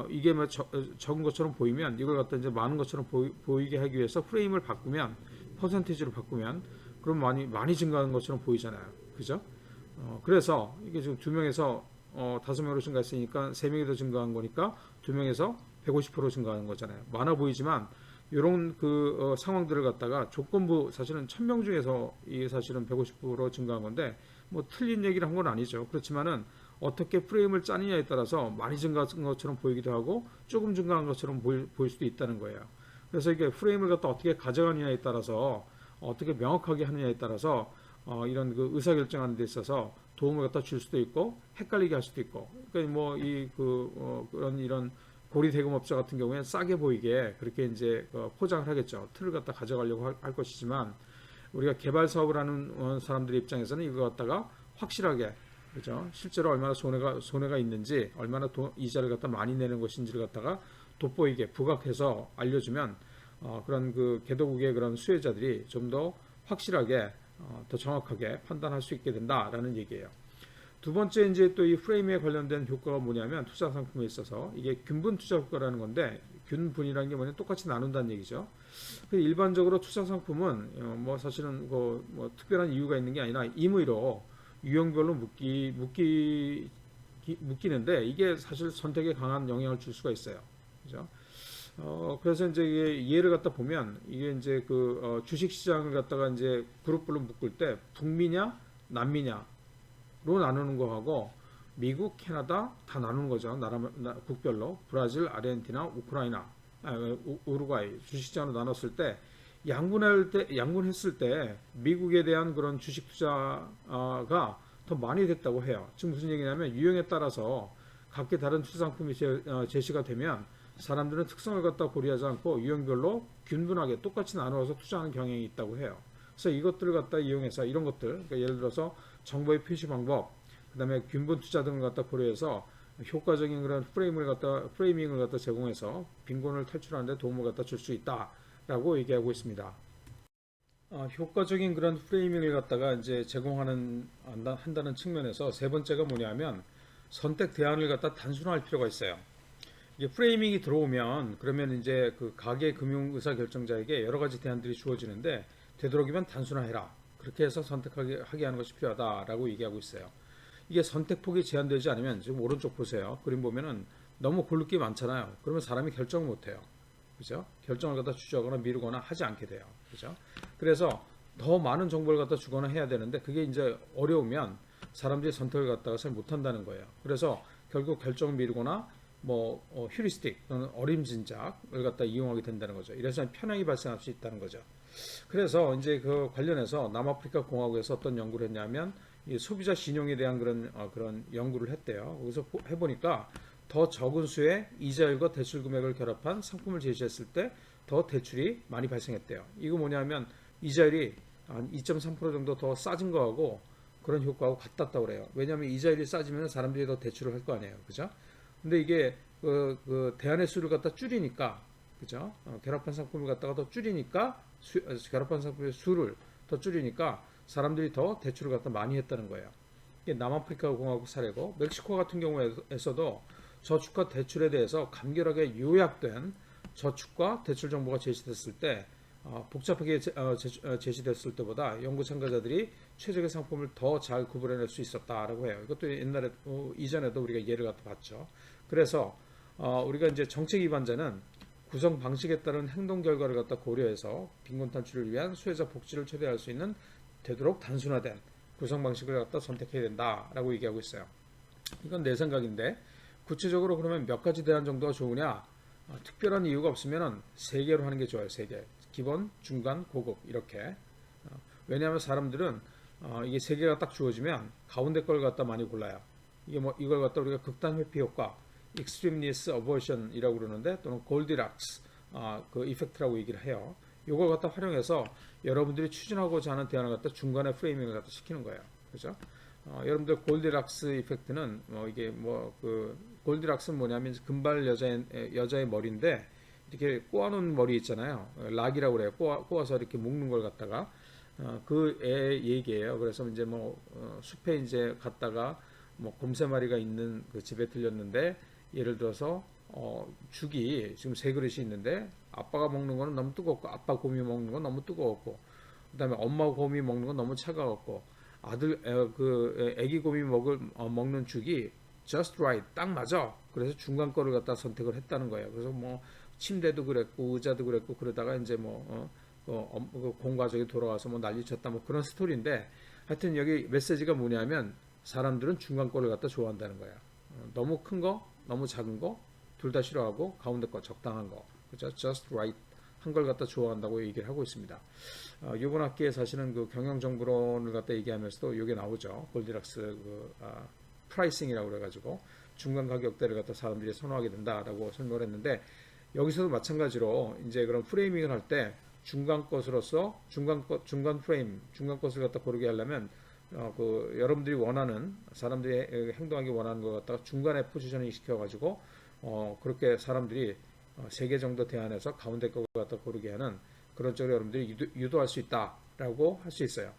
이게 뭐 적은 것처럼 보이면 이걸 갖다 이제 많은 것처럼 보이게 하기 위해서 프레임을 바꾸면 퍼센티지로 바꾸면 그럼 많이 증가한 것처럼 보이잖아요. 그죠? 그래서 이게 지금 2명에서 5명으로 증가했으니까 3명이 더 증가한 거니까 2명에서 150% 증가하는 거잖아요. 많아 보이지만 이런 상황들을 갖다가 조건부 사실은 1000명 중에서 이 사실은 150% 증가한 건데 뭐 틀린 얘기를 한 건 아니죠. 그렇지만은 어떻게 프레임을 짜느냐에 따라서 많이 증가한 것처럼 보이기도 하고 조금 증가한 것처럼 보일 수도 있다는 거예요. 그래서 이게 프레임을 갖다 어떻게 가져가느냐에 따라서 어떻게 명확하게 하느냐에 따라서 이런 그 의사결정하는 데 있어서 도움을 갖다 줄 수도 있고 헷갈리게 할 수도 있고 그러니까 뭐 그런 이런 고리 대금업자 같은 경우에 싸게 보이게 그렇게 이제 포장을 하겠죠. 틀을 갖다 가져가려고 할 것이지만 우리가 개발 사업을 하는 사람들의 입장에서는 이거 갖다가 확실하게 그죠? 실제로 얼마나 손해가 있는지 얼마나 이자를 갖다 많이 내는 것인지를 갖다가 돋보이게 부각해서 알려주면 그런 그 개도국의 그런 수혜자들이 좀 더 확실하게 더 정확하게 판단할 수 있게 된다라는 얘기예요. 두 번째 이제 또 이 프레임에 관련된 효과가 뭐냐면 투자 상품에 있어서 이게 균분 투자 효과라는 건데 균분이라는 게 뭐냐면 똑같이 나눈다는 얘기죠. 일반적으로 투자 상품은 뭐 사실은 뭐 특별한 이유가 있는 게 아니라 임의로 유형별로 묶이는데 이게 사실 선택에 강한 영향을 줄 수가 있어요. 그죠? 그래서 이제 예를 갖다 보면 이게 이제 주식 시장을 갖다가 이제 그룹별로 묶을 때 북미냐 남미냐로 나누는 거하고 미국, 캐나다 다 나누는 거죠. 국별로 브라질, 아르헨티나, 우크라이나, 우루과이 주식시장으로 나눴을 때 양분했을 때 미국에 대한 그런 주식 투자가 더 많이 됐다고 해요. 지금 무슨 얘기냐면 유형에 따라서 각기 다른 투자 상품이 제시가 되면 사람들은 특성을 갖다 고려하지 않고 유형별로 균분하게 똑같이 나누어서 투자하는 경향이 있다고 해요. 그래서 이것들을 갖다 이용해서 이런 것들, 그러니까 예를 들어서 정보의 표시 방법, 그다음에 균분 투자 등을 갖다 고려해서 효과적인 그런 프레이밍을 갖다 제공해서 빈곤을 탈출하는데 도움을 갖다 줄 수 있다라고 얘기하고 있습니다. 효과적인 그런 프레이밍을 갖다가 이제 한다는 측면에서 세 번째가 뭐냐면 선택 대안을 갖다 단순화할 필요가 있어요. 이게 프레이밍이 들어오면 그러면 이제 그 가계 금융 의사 결정자에게 여러 가지 대안들이 주어지는데 되도록이면 단순화해라. 그렇게 해서 선택하게 하는 것이 필요하다라고 얘기하고 있어요. 이게 선택폭이 제한되지 않으면 지금 오른쪽 보세요. 그림 보면은 너무 고를 게 많잖아요. 그러면 사람이 결정을 못 해요. 그죠? 결정을 갖다 주저하거나 미루거나 하지 않게 돼요. 그죠? 그래서 더 많은 정보를 갖다 주거나 해야 되는데 그게 이제 어려우면 사람들이 선택을 갖다가 잘 못한다는 거예요. 그래서 결국 결정을 미루거나 휴리스틱 또는 어림짐작을 갖다 이용하게 된다는 거죠. 이래서 편향이 발생할 수 있다는 거죠. 그래서 이제 그 관련해서 남아프리카 공화국에서 어떤 연구를 했냐면 이 소비자 신용에 대한 그런 연구를 했대요. 거기서 해보니까 더 적은 수의 이자율과 대출 금액을 결합한 상품을 제시했을 때 더 대출이 많이 발생했대요. 이거 뭐냐면 이자율이 한 2.3% 정도 더 싸진 거하고 그런 효과하고 같았다고 그래요. 왜냐하면 이자율이 싸지면 사람들이 더 대출을 할 거 아니에요. 그죠? 근데 이게 그 대안의 수를 갖다 줄이니까 그죠? 결합한 상품을 갖다가 더 줄이니까 결합한 상품의 수를 더 줄이니까 사람들이 더 대출을 갖다 많이 했다는 거예요. 이게 남아프리카 공화국 사례고 멕시코 같은 경우에서도 저축과 대출에 대해서 간결하게 요약된 저축과 대출 정보가 제시됐을 때 복잡하게 제시됐을 때보다 연구 참가자들이 최적의 상품을 더 잘 구분해낼 수 있었다라고 해요. 이것도 이전에도 우리가 예를 갖다 봤죠. 그래서 우리가 이제 정책 위반자는 구성 방식에 따른 행동 결과를 갖다 고려해서 빈곤 탈출을 위한 소외자 복지를 최대화할 수 있는 되도록 단순화된 구성 방식을 갖다 선택해야 된다라고 얘기하고 있어요. 이건 내 생각인데 구체적으로 그러면 몇 가지 대안 정도가 좋으냐? 특별한 이유가 없으면 3개로 하는 게 좋아요. 3개. 기본, 중간, 고급 이렇게. 왜냐하면 사람들은 이게 3개가 딱 주어지면 가운데 걸 갖다 많이 골라요. 이걸 갖다 우리가 극단 회피 효과, extremeness aversion이라고 그러는데 또는 골디락스 그 이펙트라고 얘기를 해요. 이걸 갖다 활용해서 여러분들이 추진하고자 하는 대안을 갖다 중간에 프레이밍을 갖다 시키는 거예요. 그죠? 여러분들 골디락스 이펙트는 이게 골디락스는 뭐냐면 금발 여자의 머리인데 이렇게 꼬아놓은 머리 있잖아요. 락이라고 그래요. 꼬아서 이렇게 묶는 걸 갖다가 그 애 얘기예요. 그래서 이제 숲에 이제 갔다가 곰 3마리가 있는 그 집에 들렸는데 예를 들어서 죽이 지금 3그릇이 있는데 아빠가 먹는 거는 너무 뜨겁고 아빠 곰이 먹는 건 너무 뜨거웠고 그다음에 엄마 곰이 먹는 건 너무 차가웠고 애기 곰이 먹는 죽이 just right 딱 맞아. 그래서 중간 거를 갖다 선택을 했다는 거예요. 그래서 침대도 그랬고 의자도 그랬고 그러다가 이제 곰 가족이 돌아와서 난리쳤다 그런 스토리인데 하여튼 여기 메시지가 뭐냐면 사람들은 중간 거를 갖다 좋아한다는 거야. 너무 큰 거, 너무 작은 거 둘 다 싫어하고 가운데 거 적당한 거, 그죠? just right 한 걸 갖다 좋아한다고 얘기를 하고 있습니다. 이번 학기에 사실은 그 경영정보론을 갖다 얘기하면서도 이게 나오죠. 골디락스 프라이싱이라고 그래가지고 중간 가격대를 갖다 사람들이 선호하게 된다라고 설명을 했는데 여기서도 마찬가지로 이제 그런 프레이밍을 할 때 중간 것으로서 중간 프레임, 중간 것을 갖다 고르게 하려면 여러분들이 원하는 사람들이 행동하기 원하는 것 갖다가 중간에 포지셔닝 시켜가지고 그렇게 사람들이 3개 정도 대안해서 가운데 걸 갖다 고르게 하는 그런 쪽으로 여러분들이 유도할 수 있다라고 할 수 있어요.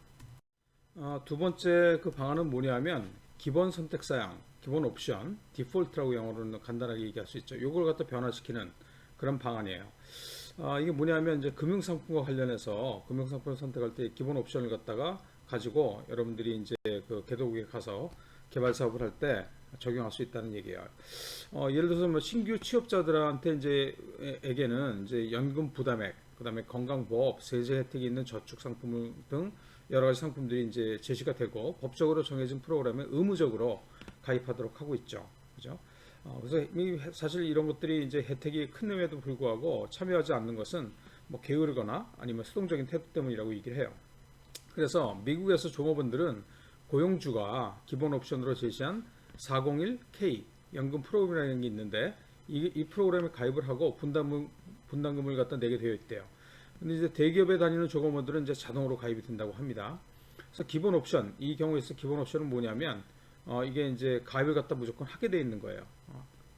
두 번째 그 방안은 뭐냐면 기본 선택 사양, 기본 옵션, 디폴트라고 영어로는 간단하게 얘기할 수 있죠. 이걸 갖다 변화시키는 그런 방안이에요. 이게 뭐냐면 이제 금융상품과 관련해서 금융상품을 선택할 때 기본 옵션을 갖다가 가지고 여러분들이 이제 그 개도국에 가서 개발 사업을 할 때 적용할 수 있다는 얘기예요. 예를 들어서 신규 취업자들한테 에게는 이제 연금 부담액, 그다음에 건강보험, 세제 혜택이 있는 저축 상품 등 여러 가지 상품들이 이제 제시가 되고 법적으로 정해진 프로그램에 의무적으로 가입하도록 하고 있죠. 그죠? 그래서 사실 이런 것들이 이제 혜택이 큰임에도 불구하고 참여하지 않는 것은 게으르거나 아니면 수동적인 태도 때문이라고 얘기를 해요. 그래서 미국에서 종업원들은 고용주가 기본 옵션으로 제시한 401K 연금 프로그램이라는 게 있는데 이 프로그램에 가입을 하고 분담금을 갖다 내게 되어 있대요. 근데 이제 대기업에 다니는 조거모들은 이제 자동으로 가입이 된다고 합니다. 그래서 기본 옵션, 이 경우에서 기본 옵션은 뭐냐면 이게 이제 가입을 갖다 무조건 하게 돼 있는 거예요.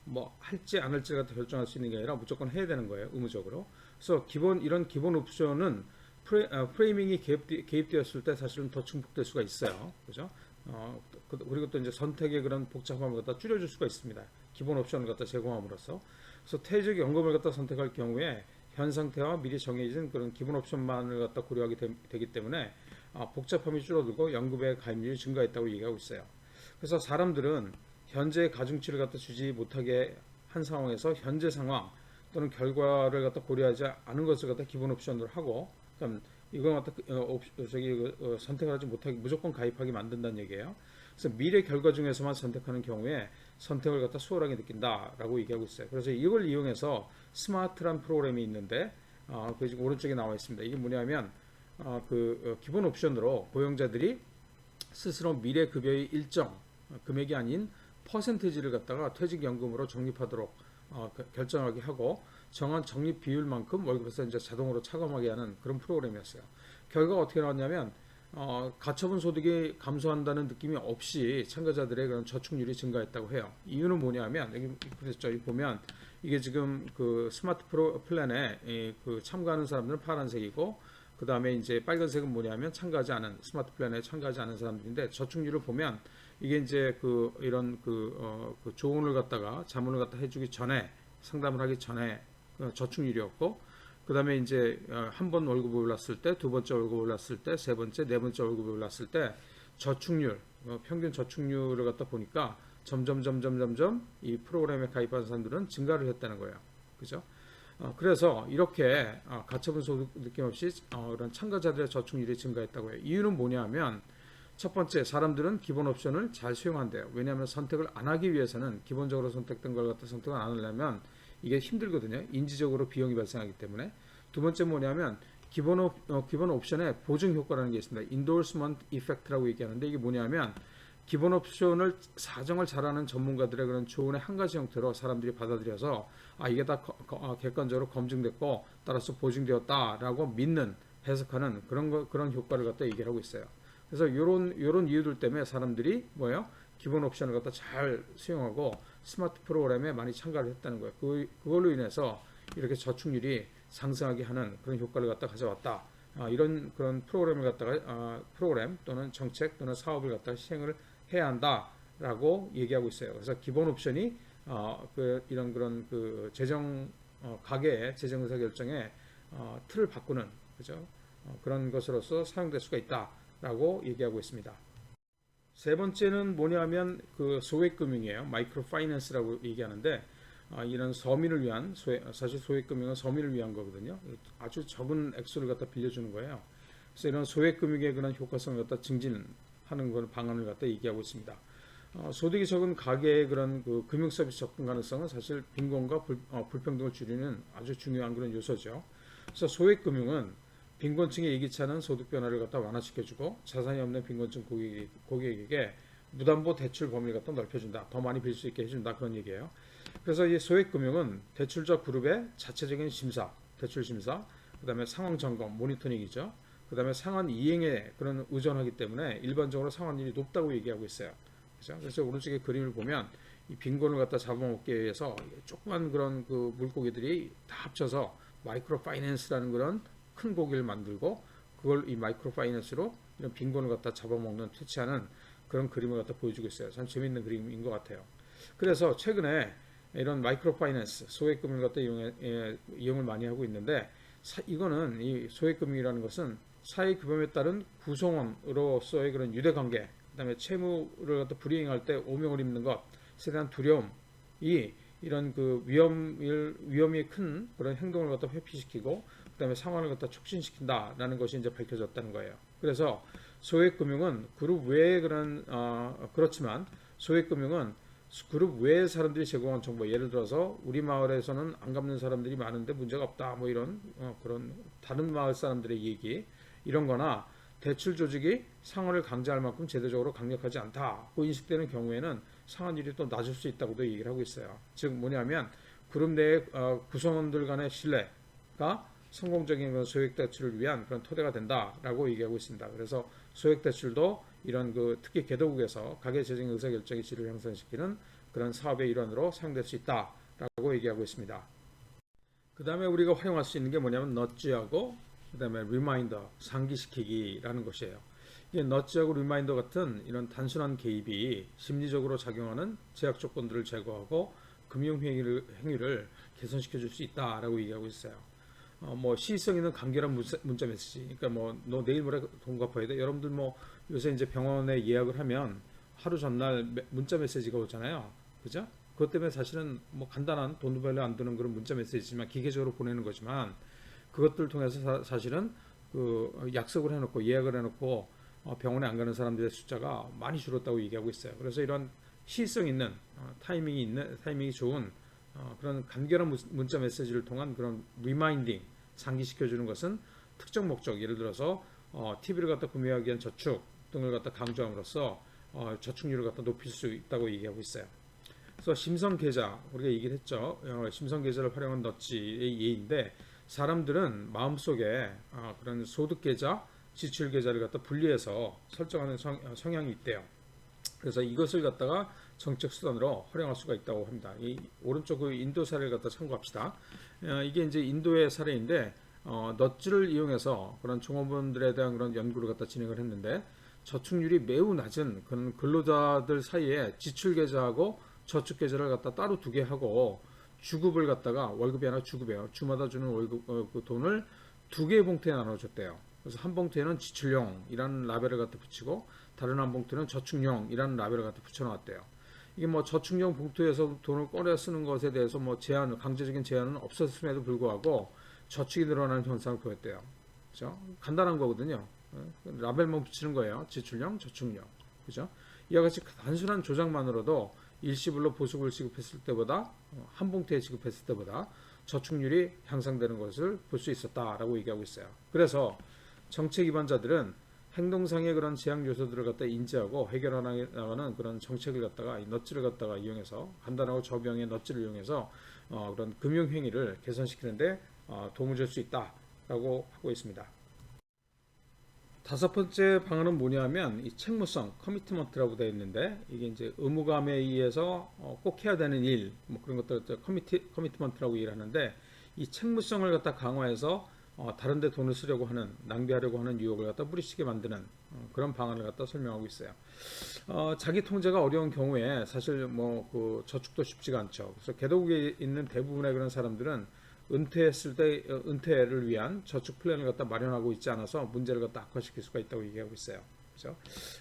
뭐 할지 안 할지를 갖다 결정할 수 있는 게 아니라 무조건 해야 되는 거예요, 의무적으로. 그래서 이런 기본 옵션은 프레이밍이 개입되었을 때 사실은 더 증폭될 수가 있어요, 그죠? 그리고 또 이제 선택의 그런 복잡함을 갖다 줄여줄 수가 있습니다. 기본 옵션을 갖다 제공함으로써. 그래서 퇴직 연금을 갖다 선택할 경우에 현 상태와 미리 정해진 그런 기본 옵션만을 갖다 고려하게 되기 때문에 복잡함이 줄어들고 연금의 가입률이 증가했다고 얘기하고 있어요. 그래서 사람들은 현재 가중치를 갖다 주지 못하게 한 상황에서 현재 상황 또는 결과를 갖다 고려하지 않은 것을 갖다 기본 옵션으로 하고, 그럼 이걸 갖다 선택을 하지 못하게 무조건 가입하게 만든다는 얘기예요. 그래서 미래 결과 중에서만 선택하는 경우에 선택을 갖다 수월하게 느낀다라고 얘기하고 있어요. 그래서 이걸 이용해서 스마트란 프로그램이 있는데 그 지금 오른쪽에 나와 있습니다. 이게 뭐냐면 기본 옵션으로 고용자들이 스스로 미래 급여의 일정 금액이 아닌 퍼센티지를 갖다가 퇴직연금으로 적립하도록 결정하게 하고 정한 적립 비율만큼 월급에서 이제 자동으로 차감하게 하는 그런 프로그램이었어요. 결과가 어떻게 나왔냐면 가처분 소득이 감소한다는 느낌이 없이 참가자들의 그런 저축률이 증가했다고 해요. 이유는 뭐냐면 여기 그랬죠. 여기 보면 이게 지금 그 스마트 플랜에 그 참가하는 사람들은 파란색이고 그 다음에 이제 빨간색은 뭐냐면 참가하지 않은 스마트 플랜에 참가하지 않은 사람들인데 저축률을 보면 이게 이제 이런 조언을 갖다가 자문을 갖다 해주기 전에 상담을 하기 전에 저축률이었고 그 다음에 이제 한 번 월급이 올랐을 때, 두 번째 월급이 올랐을 때, 세 번째, 네 번째 월급이 올랐을 때 저축률, 평균 저축률을 갖다 보니까 점점 이 프로그램에 가입한 사람들은 증가를 했다는 거예요. 그죠? 그래서 이렇게 가처분 소득 느낌 없이 이런 참가자들의 저축률이 증가했다고 해요. 이유는 뭐냐면 첫 번째, 사람들은 기본 옵션을 잘 수용한대요. 왜냐하면 선택을 안 하기 위해서는 기본적으로 선택된 걸 갖다 선택을 안 하려면 이게 힘들거든요. 인지적으로 비용이 발생하기 때문에. 두 번째 뭐냐면 기본 옵션에 보증 효과라는 게 있습니다. Endorsement Effect라고 얘기하는데 이게 뭐냐면 기본 옵션을 사정을 잘하는 전문가들의 그런 조언의 한 가지 형태로 사람들이 받아들여서 이게 다 객관적으로 검증됐고 따라서 보증되었다라고 믿는 해석하는 그런 효과를 갖다 얘기를 하고 있어요. 그래서 이런 이유들 때문에 사람들이 뭐예요? 기본 옵션을 갖다 잘 수용하고 스마트 프로그램에 많이 참가를 했다는 거예요. 그걸로 인해서 이렇게 저축률이 상승하게 하는 그런 효과를 갖다 가져왔다. 이런 그런 프로그램을 갖다가 프로그램 또는 정책 또는 사업을 갖다가 시행을 해야 한다라고 얘기하고 있어요. 그래서 기본 옵션이 이런 그런 재정 가계의 재정 의사 결정에 틀을 바꾸는 그죠? 그런 것으로서 사용될 수가 있다라고 얘기하고 있습니다. 세 번째는 뭐냐면 소액금융이에요. 마이크로 파이낸스라고 얘기하는데 이런 서민을 위한 사실 소액금융은 서민을 위한 거거든요. 아주 적은 액수를 갖다 빌려주는 거예요. 그래서 이런 소액금융의 그런 효과성을 갖다 증진하는 그런 방안을 갖다 얘기하고 있습니다. 소득이 적은 가계의 그런 금융 서비스 접근 가능성은 사실 빈곤과 불평등을 줄이는 아주 중요한 그런 요소죠. 그래서 소액금융은 빈곤층의 예기치 않은 소득 변화를 갖다 완화시켜주고 자산이 없는 빈곤층 고객에게 무담보 대출 범위를 갖다 넓혀준다. 더 많이 빌 수 있게 해준다. 그런 얘기예요. 그래서 이 소액금융은 대출자 그룹의 자체적인 심사, 대출 심사, 그 다음에 상황 점검, 모니터링이죠. 그 다음에 상환 이행에 그런 의존하기 때문에 일반적으로 상환율이 높다고 얘기하고 있어요. 그렇죠? 그래서 오른쪽에 그림을 보면 이 빈곤을 갖다 잡아먹기 위해서 조그만 그런 물고기들이 다 합쳐서 마이크로 파이낸스라는 그런 큰 고기를 만들고 그걸 이 마이크로 파이낸스로 이런 빈곤을 갖다 잡아먹는 퇴치하는 그런 그림을 갖다 보여주고 있어요. 참 재밌는 그림인 것 같아요. 그래서 최근에 이런 마이크로 파이낸스 소액금융을 갖다 이용을 많이 하고 있는데 이거는 이 소액금융이라는 것은 사회규범에 따른 구성원으로서의 그런 유대관계, 그다음에 채무를 갖다 불이행할 때 오명을 입는 것에 대한 두려움이 이런 위험이 큰 그런 행동을 갖다 회피시키고 그다음에 상황을 갖다 촉진시킨다라는 것이 이제 밝혀졌다는 거예요. 그래서 소액금융은 그룹 외에 그렇지만 소액금융은 그룹 외의 사람들이 제공한 정보, 예를 들어서 우리 마을에서는 안 갚는 사람들이 많은데 문제가 없다, 뭐 이런 그런 다른 마을 사람들의 얘기 이런거나 대출 조직이 상환을 강제할 만큼 제도적으로 강력하지 않다고 인식되는 경우에는 상환율이 또 낮을 수 있다고도 얘기를 하고 있어요. 즉 뭐냐면 그룹 내 구성원들 간의 신뢰가 성공적인 그런 소액 대출을 위한 그런 토대가 된다라고 얘기하고 있습니다. 그래서 소액 대출도 이런 특히 개도국에서 가계 재정 의사 결정의 질을 향상시키는 그런 사업의 일환으로 사용될 수 있다라고 얘기하고 있습니다. 그 다음에 우리가 활용할 수 있는 게 뭐냐면 너츠하고 그 다음에 리마인더 상기시키기라는 것이에요. 이게 너츠하고 리마인더 같은 이런 단순한 개입이 심리적으로 작용하는 제약 조건들을 제거하고 금융 행위를 개선시켜 줄 수 있다라고 얘기하고 있어요. 뭐 시의성 있는 간결한 문자 메시지. 그러니까 뭐 너 내일 모레 돈 갚아야 돼. 여러분들 뭐 요새 이제 병원에 예약을 하면 하루 전날 문자 메시지가 오잖아요. 그죠? 그것 때문에 사실은 뭐 간단한 돈도 별로 안 드는 그런 문자 메시지지만 기계적으로 보내는 거지만 그것들 통해서 사실은 약속을 해놓고 예약을 해놓고 병원에 안 가는 사람들의 숫자가 많이 줄었다고 얘기하고 있어요. 그래서 이런 시의성 있는 타이밍이 좋은 그런 간결한 문자 메시지를 통한 그런 리마인딩 상기시켜주는 것은 특정 목적, 예를 들어서 TV를 갖다 구매하기 위한 저축 등을 갖다 강조함으로써 저축률을 갖다 높일 수 있다고 얘기하고 있어요. 그래서 심성 계좌 우리가 얘기를 했죠. 심성 계좌를 활용한 너치의 예인데 사람들은 마음속에 그런 소득 계좌, 지출 계좌를 갖다 분리해서 설정하는 성향이 있대요. 그래서 이것을 갖다가 정책 수단으로 활용할 수가 있다고 합니다. 이 오른쪽 인도 사례를 갖다 참고합시다. 이게 이제 인도의 사례인데 너츠를 이용해서 그런 종업원들에 대한 그런 연구를 갖다 진행을 했는데 저축률이 매우 낮은 그런 근로자들 사이에 지출 계좌하고 저축 계좌를 갖다 따로 두게 하고 주급을 갖다가 월급이 하나 주급이에요. 주마다 주는 월급 그 돈을 두 개의 봉투에 나눠줬대요. 그래서 한 봉투에는 지출용이라는 라벨을 갖다 붙이고 다른 한 봉투는 저축용이라는 라벨을 갖다 붙여놨대요. 이게 뭐 저축용 봉투에서 돈을 꺼내 쓰는 것에 대해서 뭐 강제적인 제한은 없었음에도 불구하고 저축이 늘어나는 현상을 보였대요. 그죠? 간단한 거거든요. 라벨만 붙이는 거예요. 지출용, 저축용. 그죠? 이와 같이 단순한 조작만으로도 일시불로 보수금을 지급했을 때보다 한 봉투에 지급했을 때보다 저축률이 향상되는 것을 볼 수 있었다라고 얘기하고 있어요. 그래서 정책 위반자들은 행동상의 그런 제약 요소들을 갖다 인지하고 해결해 나가는 그런 정책을 갖다가 이 너츠를 갖다가 이용해서 간단하고 저병의 너츠를 이용해서 그런 금융 행위를 개선시키는데 도움을 줄 수 있다라고 하고 있습니다. 다섯 번째 방안은 뭐냐면 이 책무성 커미트먼트라고 되어 있는데 이게 이제 의무감에 의해서 꼭 해야 되는 일 뭐 그런 것들 커미트먼트라고 얘기를 하는데 이 책무성을 갖다 강화해서 다른 데 돈을 쓰려고 하는 낭비하려고 하는 유혹을 갖다 뿌리치게 만드는 그런 방안을 갖다 설명하고 있어요. 자기 통제가 어려운 경우에 사실 뭐 그 저축도 쉽지가 않죠. 그래서 개도국에 있는 대부분의 그런 사람들은 은퇴했을 때 은퇴를 위한 저축 플랜을 갖다 마련하고 있지 않아서 문제를 갖다 악화시킬 수가 있다고 얘기하고 있어요. 그렇죠?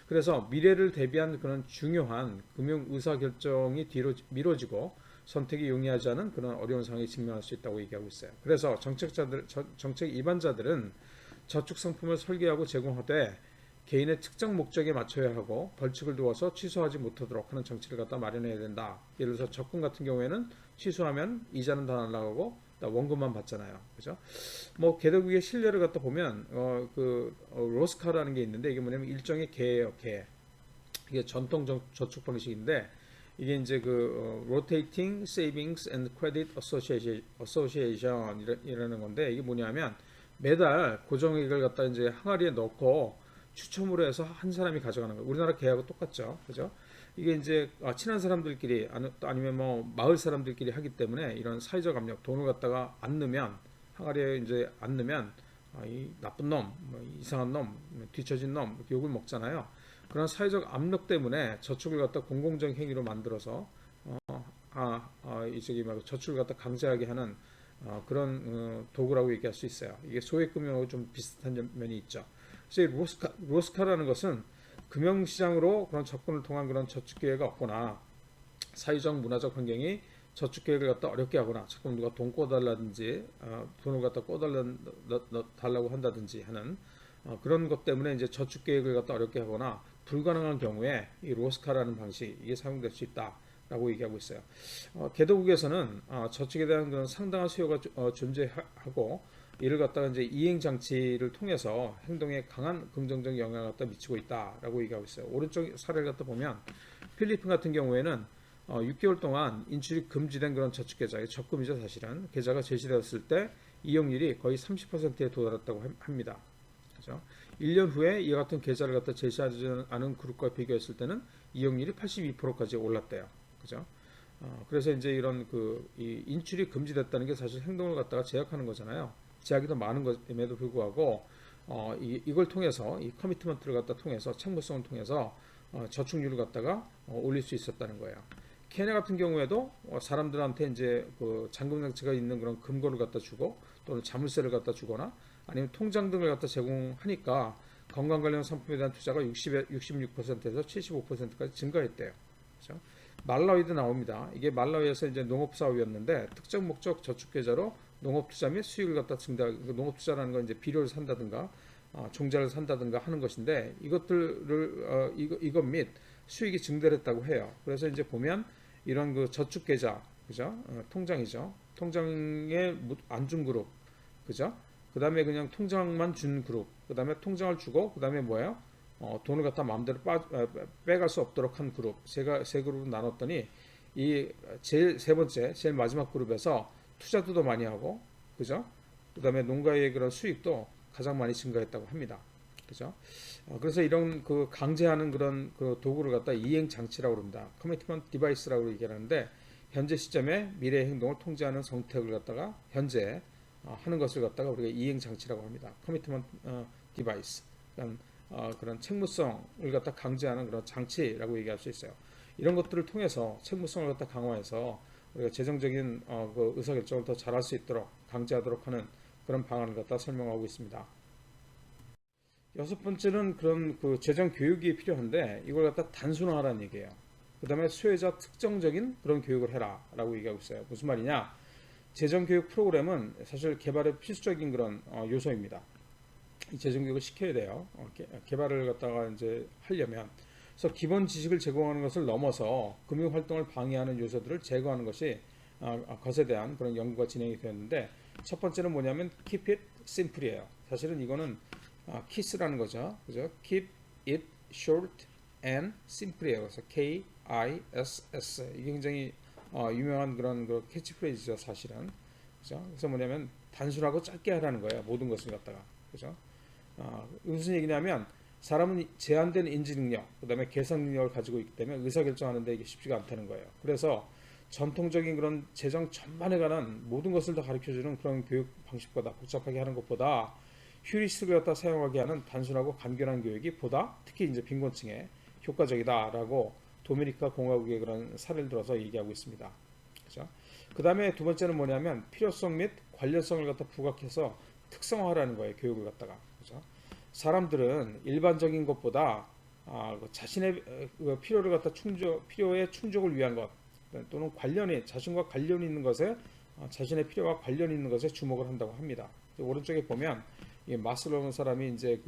그래서 미래를 대비한 그런 중요한 금융 의사 결정이 뒤로 미뤄지고 선택이 용이하지 않은 그런 어려운 상황에 직면할 수 있다고 얘기하고 있어요. 그래서 정책 위반자들은 저축 상품을 설계하고 제공하되 개인의 특정 목적에 맞춰야 하고 벌칙을 두어서 취소하지 못하도록 하는 정책을 갖다 마련해야 된다. 예를 들어서 적금 같은 경우에는 취소하면 이자는 다 날라가고 원금만 받잖아요. 그죠? 뭐 개도국의 신뢰를 갖다 보면 로스카라는 게 있는데 이게 뭐냐면 일종의 개예요. 개. 이게 전통 저축 방식인데 이게 이제 Rotating Savings and Credit Association 이라는 건데 이게 뭐냐면 매달 고정액을 갖다 이제 항아리에 넣고 추첨으로 해서 한 사람이 가져가는 거예요. 우리나라 개하고 똑같죠. 그죠? 이게 이제 친한 사람들끼리 아니면 뭐 마을 사람들끼리 하기 때문에 이런 사회적 압력, 돈을 갖다가 안 넣으면 항아리에 이제 안 넣으면 이 나쁜 놈, 뭐 이상한 놈, 뒤처진 놈 이렇게 욕을 먹잖아요. 그런 사회적 압력 때문에 저축을 갖다 공공적 행위로 만들어서 이쪽이 막 저축을 갖다 강제하게 하는 그런 도구라고 얘기할 수 있어요. 이게 소액금융하고 좀 비슷한 면이 있죠. 그래서 로스카라는 것은 금융시장으로 그런 접근을 통한 그런 저축 기회가 없거나 사회적 문화적 환경이 저축 계획을 갖다 어렵게 하거나 자꾸 누가 돈 꿔달라든지 돈을 갖다 꿔달라고 한다든지 하는 그런 것 때문에 이제 저축 계획을 갖다 어렵게 하거나 불가능한 경우에 이 로스카라는 방식 이게 사용될 수 있다라고 얘기하고 있어요. 개도국에서는 저축에 대한 그런 상당한 수요가 존재하고 이를 갖다가 이제 이행 장치를 통해서 행동에 강한 긍정적 영향을 갖다 미치고 있다라고 얘기하고 있어요. 오른쪽 사례를 갖다 보면 필리핀 같은 경우에는 6개월 동안 인출이 금지된 그런 저축 계좌, 적금이죠 사실은. 계좌가 제시되었을 때 이용률이 거의 30%에 도달했다고 합니다. 그죠? 1년 후에 이 같은 계좌를 갖다 제시하지 않은 그룹과 비교했을 때는 이용률이 82%까지 올랐대요. 그죠? 그래서 이제 이런 이 인출이 금지됐다는 게 사실 행동을 갖다가 제약하는 거잖아요. 제약이 더 많은 것임에도 불구하고 이걸 통해서 이 커미트먼트를 갖다 통해서 책무성을 통해서 저축률을 갖다가 올릴 수 있었다는 거예요. 케냐 같은 경우에도 사람들한테 이제 그 잔금 장치가 있는 그런 금고를 갖다 주고 또는 자물쇠를 갖다 주거나 아니면 통장 등을 갖다 제공하니까 건강 관련 상품에 대한 투자가 66%에서 75%까지 증가했대요. 그렇죠? 말라위도 나옵니다. 이게 말라위에서 이제 농업 사업이었는데 특정 목적 저축 계좌로 농업 투자 및 수익을 갖다 증대. 농업 투자라는 건 이제 비료를 산다든가 종자를 산다든가 하는 것인데 이것들을 이것 및 수익이 증대했다고 해요. 그래서 이제 보면 이런 그 저축 계좌, 그죠? 통장이죠. 통장에 안 준 그룹, 그죠? 그 다음에 그냥 통장만 준 그룹, 그 다음에 통장을 주고, 그 다음에 뭐예요? 돈을 갖다 마음대로 빼갈 수 없도록 한 그룹, 세 그룹으로 나눴더니 이 제일 세 번째, 제일 마지막 그룹에서 투자도 더 많이 하고, 그죠? 그 다음에 농가의 그런 수익도 가장 많이 증가했다고 합니다. 그죠? 그래서 이런 그 강제하는 그런 그 도구를 갖다 이행 장치라고 합니다. 커미트먼트 디바이스라고 얘기하는데 현재 시점에 미래의 행동을 통제하는 선택을 갖다가 현재 하는 것을 갖다가 우리가 이행 장치라고 합니다. 커미트먼트 디바이스. 그러니까 그런 책무성을 갖다 강제하는 그런 장치라고 얘기할 수 있어요. 이런 것들을 통해서 책무성을 갖다 강화해서 우리가 재정적인 그 의사결정을 더 잘할 수 있도록 강제하도록 하는 그런 방안을 갖다 설명하고 있습니다. 여섯 번째는 그런 그 재정 교육이 필요한데 이걸 갖다 단순화하라는 얘기예요. 그 다음에 수혜자 특정적인 그런 교육을 해라라고 얘기하고 있어요. 무슨 말이냐? 재정 교육 프로그램은 사실 개발의 필수적인 그런 요소입니다. 이 재정 교육을 시켜야 돼요. 개발을 갖다가 이제 하려면. 그래서 기본 지식을 제공하는 것을 넘어서 금융 활동을 방해하는 요소들을 제거하는 것이 것에 대한 그런 연구가 진행이 되었는데 첫 번째는 뭐냐면 keep it simple이에요. 사실은 이거는 KISS라는 거죠. 그죠? Keep it short and simple이에요. 그래서 KISS. 이게 굉장히 유명한 그런 그 캐치프레이즈죠, 사실은. 그죠? 그래서 뭐냐면 단순하고 짧게 하라는 거예요. 모든 것을 갖다가. 그죠? 무슨 얘기냐면 사람은 제한된 인지 능력, 그다음에 계산 능력을 가지고 있기 때문에 의사결정하는 데 이게 쉽지가 않다는 거예요. 그래서 전통적인 그런 재정 전반에 관한 모든 것을 다 가르쳐주는 그런 교육 방식보다 복잡하게 하는 것보다 휴리스틱을 갖다 사용하게 하는 단순하고 간결한 교육이 보다 특히 이제 빈곤층에 효과적이다라고 도미니카 공화국의 그런 사례를 들어서 얘기하고 있습니다. 그죠? 그 다음에 두 번째는 뭐냐면 필요성 및 관련성을 갖다 부각해서 특성화하라는 거예요. 교육을 갖다가. 그죠? 사람들은 일반적인 것보다 자신의 필요를 갖다 필요의 충족을 위한 것 또는 자신과 관련이 있는 것에 자신의 필요와 관련이 있는 것에 주목을 한다고 합니다. 오른쪽에 보면 이 마슬로우는 사람이 이제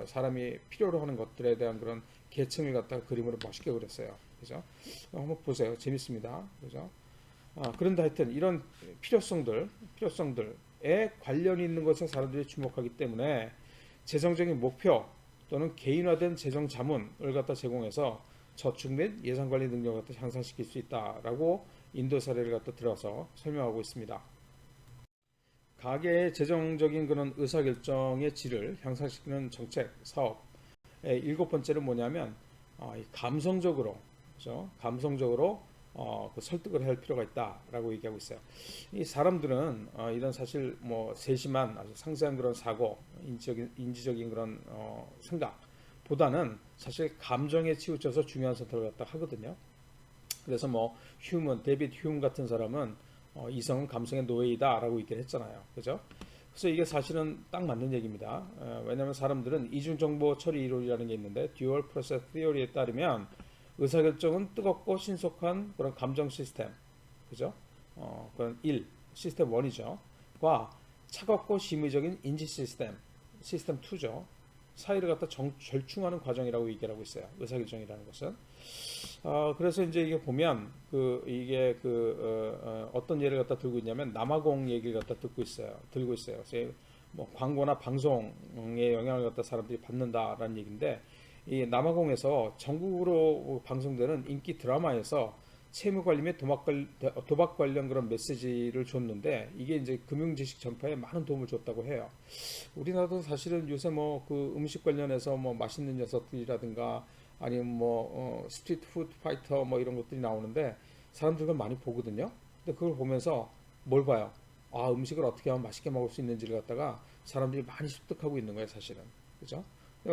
사람이 필요로 하는 것들에 대한 그런 계층을 갖다가 그림으로 멋있게 그렸어요. 그죠? 한번 보세요. 재밌습니다. 그죠? 그런데 하여튼 이런 필요성들에 관련이 있는 것에 사람들이 주목하기 때문에 재정적인 목표 또는 개인화된 재정 자문을 갖다 제공해서 저축 및 예산 관리 능력을 갖다 향상시킬 수 있다라고 인도 사례를 갖다 들어서 설명하고 있습니다. 가계의 재정적인 그런 의사결정의 질을 향상시키는 정책, 사업의 일곱 번째는 뭐냐면 감성적으로, 그렇죠? 감성적으로 그 설득을 할 필요가 있다라고 얘기하고 있어요. 이 사람들은 이런 사실 뭐 세심한 아주 상세한 그런 사고, 인지적인 그런 생각보다는 사실 감정에 치우쳐서 중요한 선택을 갖다 하거든요. 그래서 뭐 데이비드 휴먼 같은 사람은 이성은 감성의 노예이다라고 얘기를 했잖아요. 그죠? 그래서 이게 사실은 딱 맞는 얘기입니다. 왜냐하면 사람들은 이중정보 처리 이론이라는 게 있는데 Dual Process Theory에 따르면 의사결정은 뜨겁고 신속한 그런 감정 시스템, 그죠? 그런 시스템 1이죠. 과 차갑고 심의적인 인지 시스템 2죠. 사이를 갖다 절충하는 과정이라고 얘기를 하고 있어요. 의사결정이라는 것은. 그래서 이제 이게 보면 어떤 예를 갖다 들고 있냐면 남아공 얘기를 갖다 들고 있어요. 그래서 뭐 광고나 방송의 영향을 갖다 사람들이 받는다라는 얘기인데 이 남아공에서 전국으로 방송되는 인기 드라마에서 채무 관리 및 도박 관련 그런 메시지를 줬는데 이게 이제 금융 지식 전파에 많은 도움을 줬다고 해요. 우리나라도 사실은 요새 뭐 그 음식 관련해서 뭐 맛있는 녀석들이라든가 아니면 뭐 스트리트 푸드 파이터 뭐 이런 것들이 나오는데 사람들은 많이 보거든요. 근데 그걸 보면서 뭘 봐요? 아, 음식을 어떻게 하면 맛있게 먹을 수 있는지를 갖다가 사람들이 많이 습득하고 있는 거예요, 사실은. 그죠?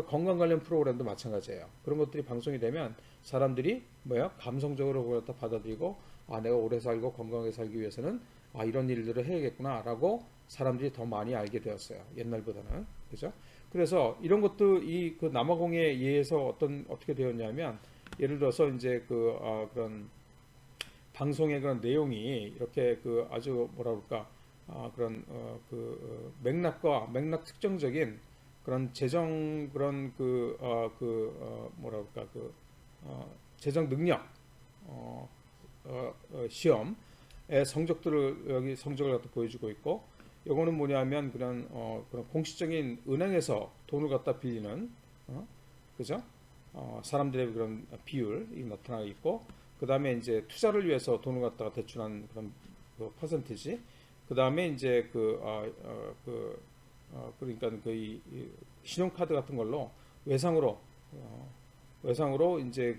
건강 관련 프로그램도 마찬가지예요. 그런 것들이 방송이 되면 사람들이 뭐야? 감성적으로 그걸 갖다 받아들이고 아, 내가 오래 살고 건강하게 살기 위해서는 아, 이런 일들을 해야겠구나라고 사람들이 더 많이 알게 되었어요. 옛날보다는. 그죠? 그래서 이런 것도 이 그 남아공에 의해서 어떻게 되었냐면 예를 들어서 이제 그런 방송의 그런 내용이 이렇게 그 아주 뭐라 그럴까 그런 맥락 특정적인 그런 재정 그런 뭐라 그럴까 재정 능력 시험의 성적들을 여기 성적을 갖다 보여주고 있고 요거는 뭐냐면 그런 공식적인 은행에서 돈을 갖다 빌리는 그죠? 사람들의 그런 비율이 나타나고 있고 그 다음에 이제 투자를 위해서 돈을 갖다가 대출한 그런 그 퍼센티지 그 다음에 이제 그러니까 이 신용카드 같은 걸로 외상으로 이제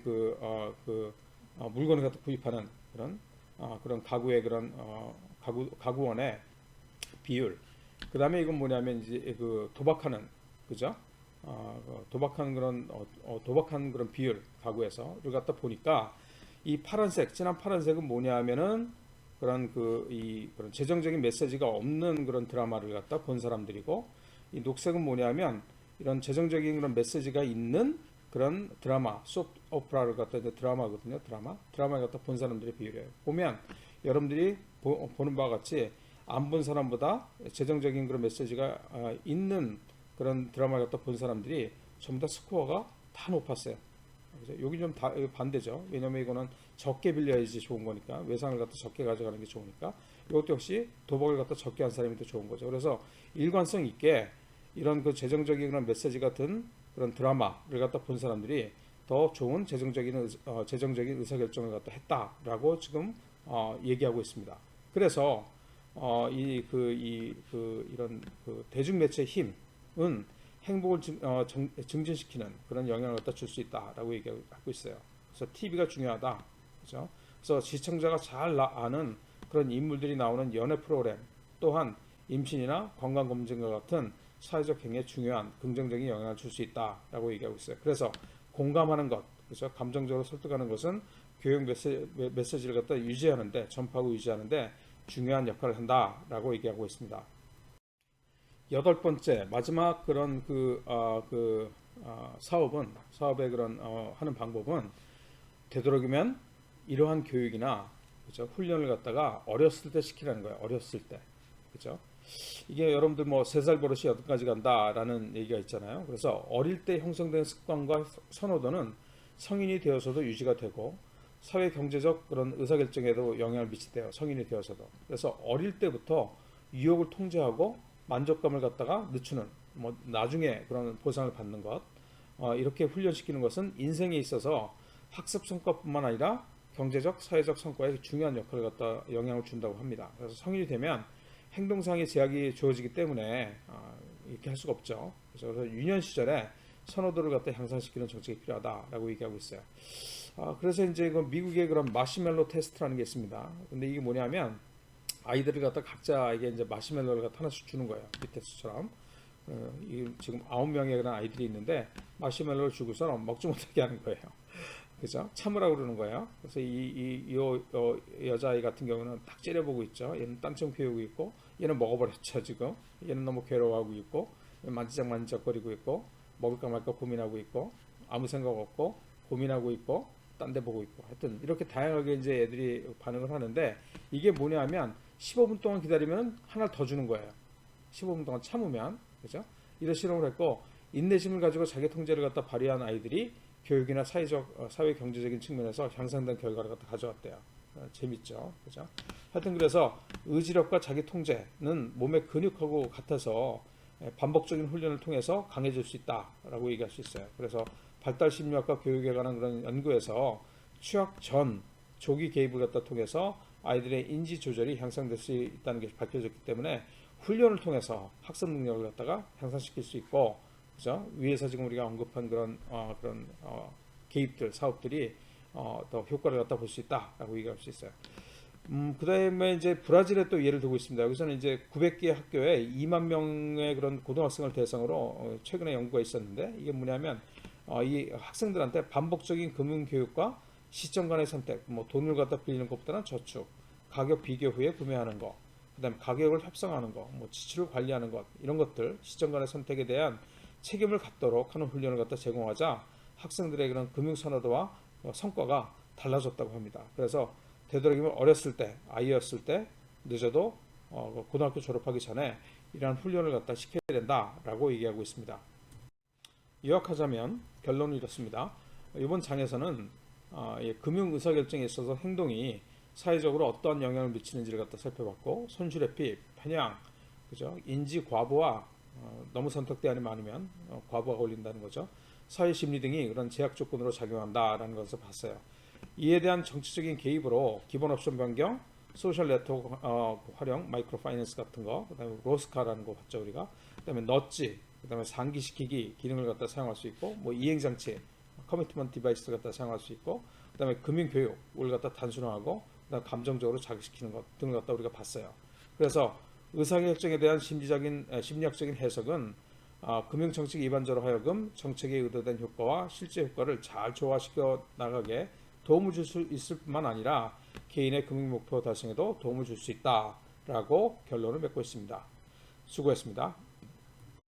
물건을 갖다 구입하는 그런 가구의 가구원의 비율. 그 다음에 이건 뭐냐면 이제 도박하는 그죠? 도박하는 그런 비율 가구에서를 갖다 보니까 이 진한 파란색은 뭐냐면은 그런 재정적인 메시지가 없는 그런 드라마를 갖다 본 사람들이고 이 녹색은 뭐냐면 이런 재정적인 그런 메시지가 있는 그런 드라마, 소프 오페라를 갖다 드라마거든요. 드라마를 갖다 본 사람들의 비율이에요. 보면 여러분들이 보는 바와 같이 안 본 사람보다 재정적인 그런 메시지가 있는 그런 드라마를 갖다 본 사람들이 전부 다 스코어가 다 높았어요. 여기 좀 반대죠. 왜냐면 이거는 적게 빌려야지 좋은 거니까 외상을 갖다 적게 가져가는 게 좋으니까 이것도 역시 도박을 갖다 적게 한 사람이 더 좋은 거죠. 그래서 일관성 있게 이런 그 재정적인 그런 메시지 같은 그런 드라마를 갖다 본 사람들이 더 좋은 재정적인 의사결정을 갖다 했다라고 지금 얘기하고 있습니다. 그래서 이런 대중매체의 힘은 행복을 증진시키는 그런 영향을 갖다 줄 수 있다라고 얘기하고 있어요. 그래서 TV가 중요하다. 그죠? 그래서 시청자가 잘 아는 그런 인물들이 나오는 연애 프로그램 또한 임신이나 건강검진과 같은 사회적 행위에 중요한 긍정적인 영향을 줄 수 있다라고 얘기하고 있어요. 그래서 공감하는 것, 그래서 감정적으로 설득하는 것은 교육 메시지를 갖다 전파하고 유지하는데 중요한 역할을 한다라고 얘기하고 있습니다. 여덟 번째 마지막 그런 사업의 그런 하는 방법은 되도록이면 이러한 교육이나 그죠? 훈련을 갖다가 어렸을 때 시키라는 거예요. 어렸을 때. 그죠? 이게 여러분들 뭐 3살 버릇이 8가지 간다라는 얘기가 있잖아요. 그래서 어릴 때 형성된 습관과 선호도는 성인이 되어서도 유지가 되고 사회 경제적 그런 의사결정에도 영향을 미친대요. 성인이 되어서도. 그래서 어릴 때부터 유혹을 통제하고 만족감을 갖다가 늦추는 뭐 나중에 그런 보상을 받는 것 이렇게 훈련시키는 것은 인생에 있어서 학습 성과뿐만 아니라 경제적, 사회적 성과에 중요한 역할을 갖다 영향을 준다고 합니다. 그래서 성인이 되면 행동상의 제약이 주어지기 때문에 이렇게 할 수가 없죠. 그래서 유년 시절에 선호도를 갖다 향상시키는 정책이 필요하다라고 얘기하고 있어요. 그래서 이제 미국의 그런 마시멜로 테스트라는 게 있습니다. 근데 이게 뭐냐면 아이들을 갖다 각자에게 이제 마시멜로를 갖다 하나씩 주는 거예요. 밑에 수처럼. 지금 9명의 그런 아이들이 있는데 마시멜로를 주고서 먹지 못하게 하는 거예요. 그죠? 참으라고 그러는 거예요. 그래서 이 여자아이 같은 경우는 딱 째려보고 있죠. 얘는 딴청 피우고 있고, 얘는 먹어버렸죠, 지금. 얘는 너무 괴로워하고 있고, 만지작거리고 있고, 먹을까 말까 고민하고 있고, 아무 생각 없고, 고민하고 있고, 딴 데 보고 있고. 하여튼, 이렇게 다양하게 이제 애들이 반응을 하는데, 이게 뭐냐면, 15분 동안 기다리면 하나를 더 주는 거예요. 15분 동안 참으면, 그죠? 이런 실험을 했고, 인내심을 가지고 자기 통제를 갖다 발휘한 아이들이 교육이나 사회 경제적인 측면에서 향상된 결과를 갖다 가져왔대요. 재밌죠, 그죠? 하여튼 그래서 의지력과 자기 통제는 몸의 근육하고 같아서 반복적인 훈련을 통해서 강해질 수 있다라고 얘기할 수 있어요. 그래서 발달 심리학과 교육에 관한 그런 연구에서 취학 전 조기 개입을 갖다 통해서 아이들의 인지 조절이 향상될 수 있다는 게 밝혀졌기 때문에 훈련을 통해서 학습 능력을 갖다가 향상시킬 수 있고, 그죠? 위에서 지금 우리가 언급한 그런 개입들 사업들이 더 효과를 갖다 볼 수 있다라고 얘기할 수 있어요. 그다음에 이제 브라질에 또 예를 들고 있습니다. 여기서는 이제 900개 학교에 2만 명의 그런 고등학생을 대상으로 최근에 연구가 있었는데, 이게 뭐냐면 이 학생들한테 반복적인 금융 교육과 시점 간의 선택, 뭐 돈을 갖다 빌리는 것보다는 저축, 가격 비교 후에 구매하는 것, 그다음에 가격을 협상하는 것, 뭐 지출을 관리하는 것, 이런 것들 시점 간의 선택에 대한 책임을 갖도록 하는 훈련을 갖다 제공하자 학생들의 그런 금융 선호도와 성과가 달라졌다고 합니다. 그래서 되도록이면 어렸을 때, 아이였을 때 늦어도 고등학교 졸업하기 전에 이러한 훈련을 갖다 시켜야 된다라고 얘기하고 있습니다. 요약하자면 결론은 이렇습니다. 이번 장에서는 금융 의사결정에 있어서 행동이 사회적으로 어떠한 영향을 미치는지를 갖다 살펴봤고, 손실회피, 편향, 그죠? 인지 과부하, 너무 선택 대안이 많으면 과부하가 걸린다는 거죠. 사회 심리 등이 그런 제약 조건으로 작용한다라는 것을 봤어요. 이에 대한 정치적인 개입으로 기본 옵션 변경, 소셜 네트워크 활용, 마이크로 파이낸스 같은 거, 그다음에 로스카라는 거 봤죠 우리가. 그다음에 넛지, 그다음에 상기시키기 기능을 갖다 사용할 수 있고, 뭐 이행 장치, 커미트먼트 디바이스 갖다 사용할 수 있고, 그다음에 금융 교육을 갖다 단순화하고, 그다음 감정적으로 자극시키는 것 등을 갖다 우리가 봤어요. 그래서 의사결정에 대한 심리학적인 해석은 금융 정책 일반적으로 하여금 정책에 의도된 효과와 실제 효과를 잘 조화시켜 나가게 도움을 줄 수 있을 뿐만 아니라 개인의 금융 목표 달성에도 도움을 줄 수 있다라고 결론을 맺고 있습니다. 수고했습니다.